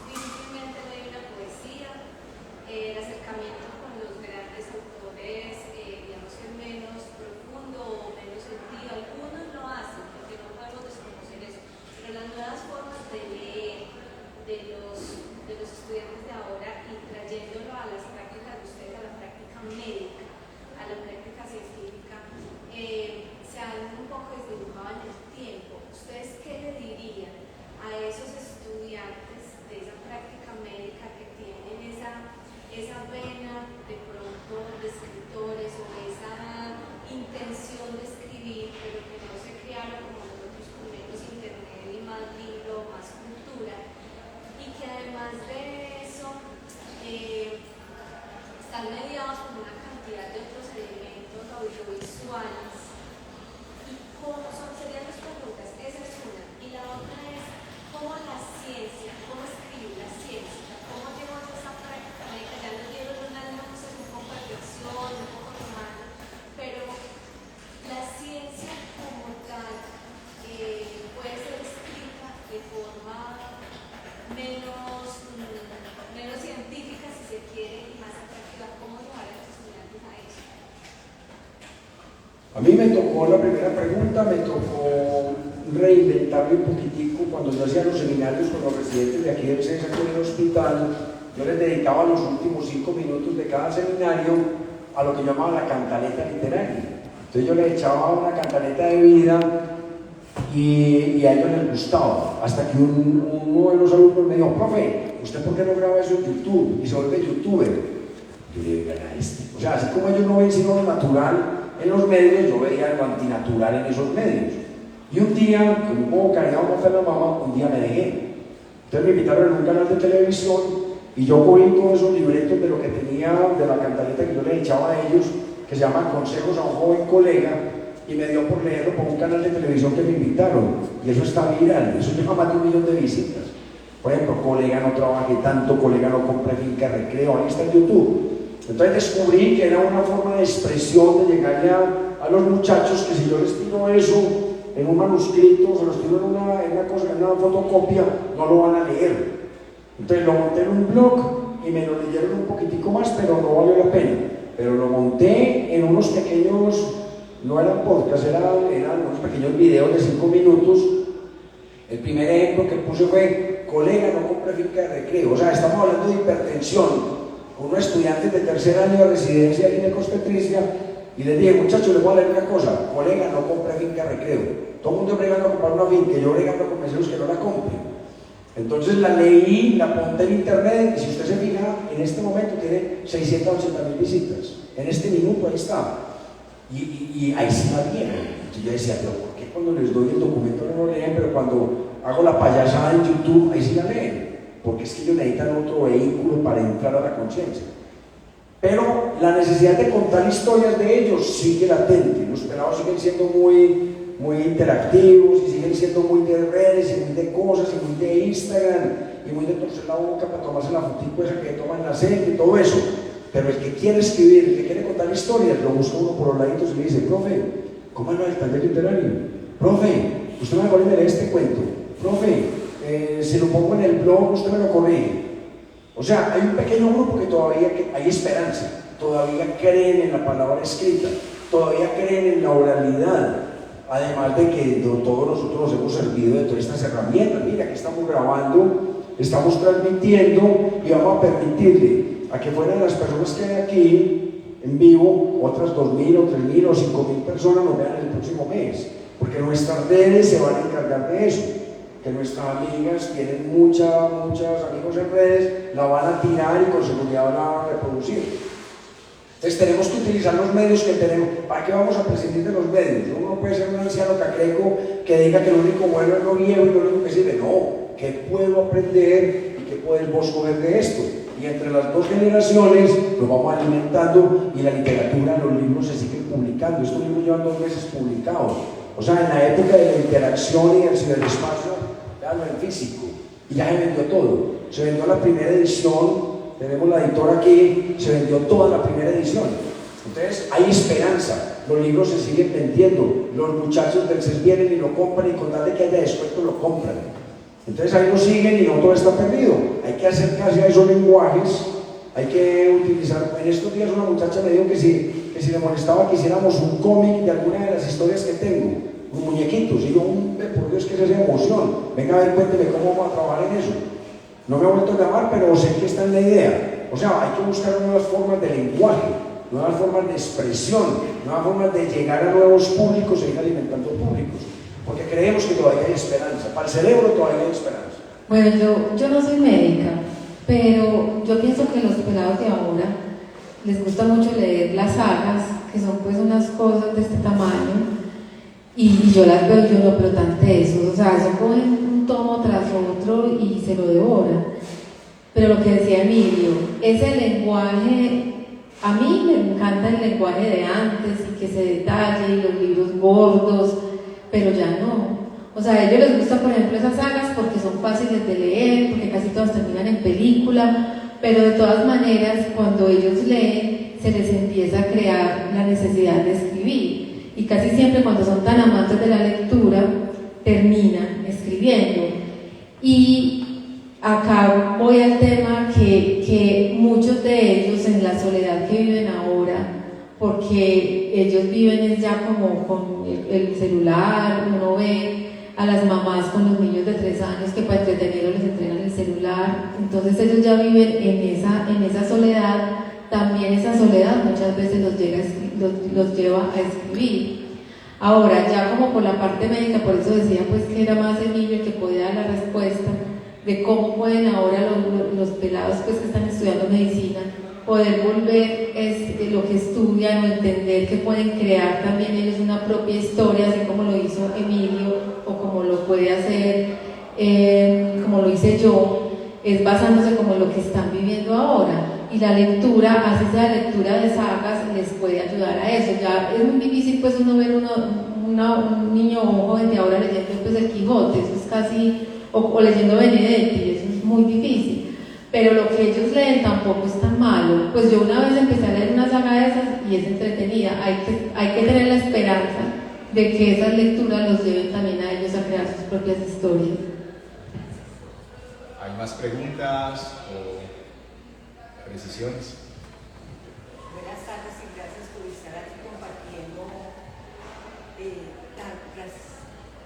difícilmente lee una poesía, el acercamiento con los grandes autores intención de escribir, pero que no se crearon como los otros menos internet y más libro, más cultura, y que además de eso están mediados por una cantidad de otros elementos audiovisuales. ¿Y cómo son? Serían dos preguntas. Esa es una. Y la otra es, ¿cómo la ciencia, cómo escribir la ciencia, cómo llevo esa práctica médica? Ya los libros de unas luces, un poco de ficción, un poco romano, pero la ciencia como tal puede ser escrita de forma menos científica, si se quiere, y más atractiva. ¿Cómo llevar a los estudiantes a eso? A mí me tocó la primera pregunta, me tocó reinventarme un poquitico. Cuando yo hacía los seminarios con los residentes de aquí del CES, aquí en el hospital, yo les dedicaba los últimos 5 minutos de cada seminario a lo que llamaba la cantaleta literaria. Entonces yo les echaba una cantaleta de vida y a ellos les gustaba, hasta que uno de los alumnos me dijo: profe, ¿usted por qué no graba eso en YouTube y se vuelve youtuber? Yo le dije: gana este. O sea, así como ellos no ven sino lo natural en los medios, yo veía lo antinatural en esos medios. Y un día, como un poco cariñado con la mamá, un día me dejé. Entonces me invitaron a un canal de televisión y yo cogí todos esos libretos de lo que tenía, de la cantaleta que yo les echaba a ellos, que se llama Consejos a un joven colega, y me dio por leerlo por un canal de televisión que me invitaron. Y eso está viral, eso lleva más de 1 millón de visitas. Por ejemplo, colega no trabaje tanto, colega no compre finca recreo, ahí está en YouTube. Entonces descubrí que era una forma de expresión, de llegarle a los muchachos, que si yo les tiro eso en un manuscrito, se los tiro en una cosa, en una fotocopia, no lo van a leer. Entonces lo monté en un blog y me lo leyeron un poquitico más, pero no valió la pena. Pero lo monté en unos pequeños, no eran podcasts, eran unos pequeños videos de 5 minutos. El primer ejemplo que puse fue: colega, no compre finca de recreo. O sea, estamos hablando de hipertensión con unos estudiantes de tercer año de residencia aquí en el Costetricia, y les dije: muchachos, les voy a leer una cosa: colega, no compre finca de recreo. Todo el mundo bregando a comprar una finca, yo bregando a convencerlos que no la compren. Entonces la leí, la monté en internet, y si usted se fija, en este momento tiene 680.000 visitas. En este minuto ahí está. Y ahí sí la vieron. Entonces yo decía: pero ¿por qué cuando les doy el documento no lo leen, pero cuando hago la payasada en YouTube, ahí sí la leen? Porque es que ellos necesitan otro vehículo para entrar a la conciencia. Pero la necesidad de contar historias de ellos sigue latente. Los pelados siguen siendo muy interactivos, y siguen siendo muy de redes, y muy de cosas, y muy de Instagram, y muy de torcer la boca para tomarse la fotito esa que toman en la serie y todo eso. Pero el que quiere escribir, el que quiere contar historias, lo busca uno por los laditos y le dice: profe, ¿cómo no el taller literario? Profe, usted me acuerda de leer este cuento. Profe, si lo pongo en el blog, usted me lo corrige. O sea, hay un pequeño grupo que todavía hay esperanza, todavía creen en la palabra escrita, todavía creen en la oralidad. Además de que todos nosotros nos hemos servido de todas estas herramientas. Mira, que estamos grabando, estamos transmitiendo, y vamos a permitirle a que fuera de las personas que hay aquí en vivo, otras 2.000 o 3.000 o 5.000 personas nos vean el próximo mes, porque nuestras redes se van a encargar de eso. Que nuestras amigas tienen muchos amigos en redes, la van a tirar y con seguridad van a reproducir. Entonces tenemos que utilizar los medios que tenemos. ¿Para qué vamos a prescindir de los medios? Uno no puede ser un anciano cacreco que diga que lo único bueno es lo viejo y lo único que sirve. No, ¿qué puedo aprender y qué puedes vos coger de esto? Y entre las dos generaciones nos vamos alimentando, y la literatura, los libros se siguen publicando. Estos libros llevan 2 meses publicados. O sea, en la época de la interacción y del ciberespacio, veanlo en físico, y ya se vendió todo. Se vendió la primera edición, tenemos la editora aquí, se vendió toda la primera edición. Entonces hay esperanza, los libros se siguen vendiendo, los muchachos del CES vienen y lo compran, y con tal de que haya descuento lo compran. Entonces ahí lo siguen y no todo está perdido. Hay que acercarse a esos lenguajes, hay que utilizar. En estos días una muchacha me dijo que si le molestaba que hiciéramos un cómic de alguna de las historias que tengo, unos muñequitos, y yo, por Dios, que es esa emoción, venga a ver, cuénteme cómo vamos a trabajar en eso. No me ha vuelto a llamar, pero sé que está en la idea. O sea, hay que buscar nuevas formas de lenguaje, nuevas formas de expresión, nuevas formas de llegar a nuevos públicos e ir alimentando públicos, porque creemos que todavía hay esperanza. Para el cerebro todavía hay esperanza. Bueno, yo no soy médica, pero yo pienso que los pelados de ahora les gusta mucho leer las sagas que son pues unas cosas de este tamaño, y yo las veo y yo no, pero tan tesos, o sea, eso cogen un tomo tras otro y se lo devoran. Pero lo que decía Emilio, ese lenguaje, a mí me encanta el lenguaje de antes y que se detalle y los libros gordos, pero ya no. O sea, a ellos les gusta, por ejemplo, esas sagas porque son fáciles de leer, porque casi todas terminan en película, pero de todas maneras, cuando ellos leen, se les empieza a crear la necesidad de escribir. Y casi siempre cuando son tan amantes de la lectura, terminan escribiendo. Y acá voy al tema que muchos de ellos en la soledad que viven ahora, porque ellos viven ya como con el celular, uno ve a las mamás con los niños de 3 años que para entretenerlos les entregan el celular, entonces ellos ya viven en esa soledad. También esa soledad muchas veces los lleva a escribir. Ahora, ya como por la parte médica, por eso decía pues que era más Emilio el que podía dar la respuesta de cómo pueden ahora los pelados pues, que están estudiando medicina poder volver lo que estudian o entender que pueden crear también ellos una propia historia, así como lo hizo Emilio o como lo puede hacer, como lo hice yo, es basándose como en lo que están viviendo ahora. Y la lectura, así sea lectura de sagas, les puede ayudar a eso. Ya es muy difícil pues uno ver un niño o un joven de ahora leyendo pues el Quijote, eso es casi, o leyendo Benedetti, eso es muy difícil. Pero lo que ellos leen tampoco es tan malo. Pues yo una vez empecé a leer una saga de esas y es entretenida. Hay que tener la esperanza de que esas lecturas los lleven también a ellos a crear sus propias historias. ¿Hay más preguntas o precisiones? Buenas tardes y gracias por estar aquí compartiendo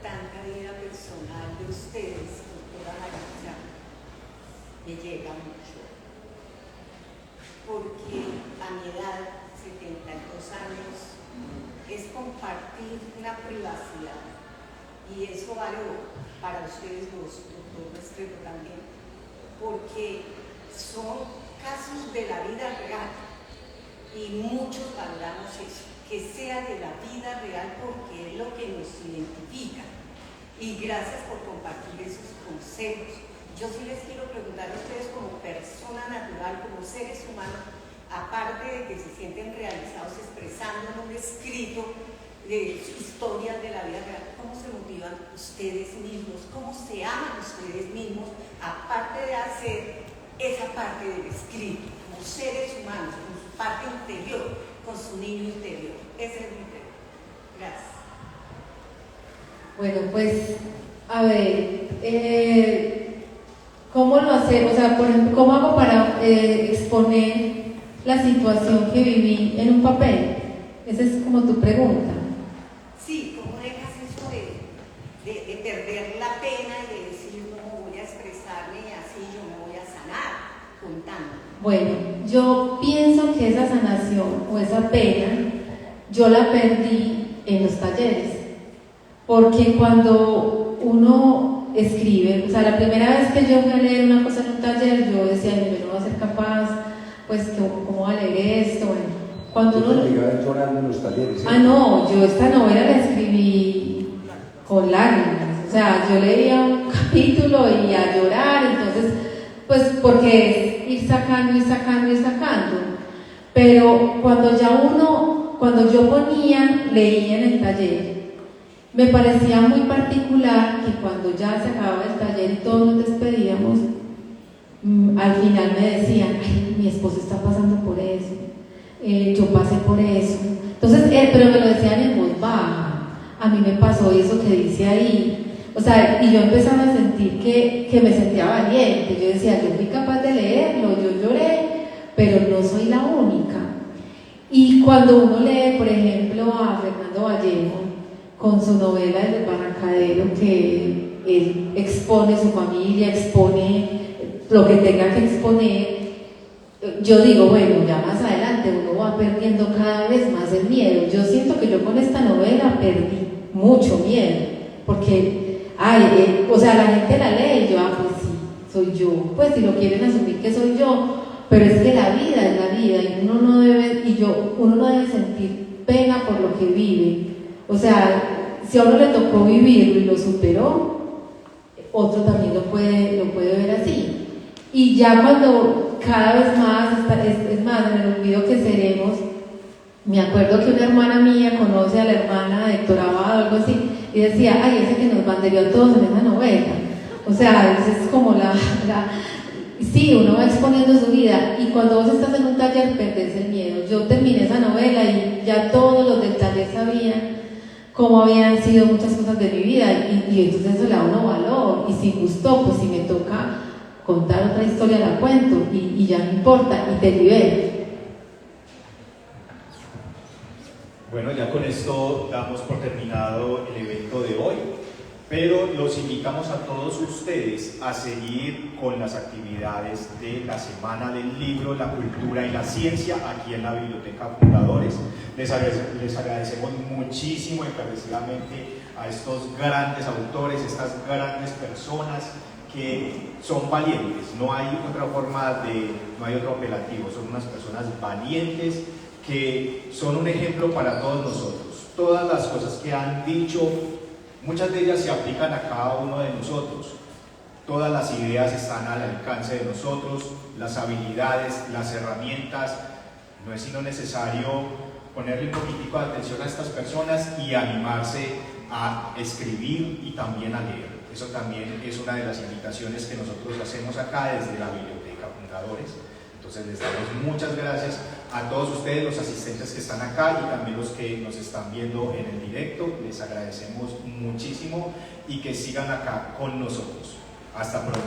tanta vida personal de ustedes, doctora Maritza. Me llega mucho, porque a mi edad, 72 años, es compartir una privacidad, y eso valoro para ustedes dos, doctor Restrepo también, porque son casos de la vida real y muchos valoramos eso, que sea de la vida real porque es lo que nos identifica. Y gracias por compartir esos consejos. Yo sí les quiero preguntar a ustedes como persona natural, como seres humanos, aparte de que se sienten realizados expresando en un escrito de historias de la vida real, ¿cómo se motivan ustedes mismos? ¿Cómo se aman ustedes mismos? Aparte de hacer esa parte del escrito, como seres humanos, con su parte interior, con su niño interior. Ese es mi tema. Gracias. Bueno, pues, a ver, ¿cómo lo hacemos? O sea, por ejemplo, ¿cómo hago para exponer la situación que viví en un papel? Esa es como tu pregunta. Sí, ¿cómo dejas eso de perder la pena y de decir no voy a expresarme y así yo me voy a sanar contando? Bueno, yo pienso que esa sanación o esa pena yo la perdí en los talleres, porque cuando uno escribe, o sea, la primera vez que yo fui a leer una cosa en un taller, yo decía, yo no voy a ser capaz, pues, ¿cómo voy a leer esto? Bueno, cuando uno... llorando en los talleres. Ah, no, yo esta novela la escribí con lágrimas, o sea, yo leía un capítulo y a llorar, entonces, pues, porque es ir sacando, pero cuando yo leía en el taller, me parecía muy particular que cuando ya se acababa el taller y todos nos despedíamos, al final me decían, ay, mi esposo está pasando por eso, yo pasé por eso. Entonces, pero me lo decían en voz baja, a mí me pasó eso que dice ahí. O sea, y yo empezaba a sentir que me sentía valiente. Yo decía, yo fui capaz de leerlo, yo lloré, pero no soy la única. Y cuando uno lee, por ejemplo, a Fernando Vallejo, con su novela El Desbarrancadero, que él expone su familia, expone lo que tenga que exponer, yo digo, bueno, ya más adelante uno va perdiendo cada vez más el miedo. Yo siento que yo con esta novela perdí mucho miedo, porque o sea, la gente la lee y yo, pues sí, soy yo, pues si lo quieren asumir que soy yo, pero es que la vida es la vida y uno no debe sentir pena por lo que vive. O sea, si a uno le tocó vivirlo y lo superó, otro también lo puede ver así. Y ya cuando cada vez más, es más, en el olvido que seremos, me acuerdo que una hermana mía conoce a la hermana de Héctor Abad o algo así, y decía, ay, ese que nos banderió a todos en esa novela. O sea, es como sí, uno va exponiendo su vida, y cuando vos estás en un taller perdés el miedo. Yo terminé esa novela y ya todos los detalles sabían cómo habían sido muchas cosas de mi vida, y entonces eso le da a uno valor, y si gustó, pues si me toca contar otra historia la cuento, y ya no importa, y te libero. Bueno, ya con esto damos por terminado el evento de hoy, pero los invitamos a todos ustedes a seguir con las actividades de la Semana del Libro, la Cultura y la Ciencia aquí en la Biblioteca Fundadores. Les agradecemos muchísimo, encarecidamente, a estos grandes autores, estas grandes personas que son valientes. No hay otra forma no hay otro apelativo, son unas personas valientes que son un ejemplo para todos nosotros. Todas las cosas que han dicho, muchas de ellas se aplican a cada uno de nosotros. Todas las ideas están al alcance de nosotros, las habilidades, las herramientas. No es sino necesario ponerle un poquitico de atención a estas personas y animarse a escribir y también a leer. Eso también es una de las invitaciones que nosotros hacemos acá desde la Biblioteca Fundadores. Entonces les damos muchas gracias a todos ustedes, los asistentes que están acá, y también los que nos están viendo en el directo. Les agradecemos muchísimo y que sigan acá con nosotros. Hasta pronto.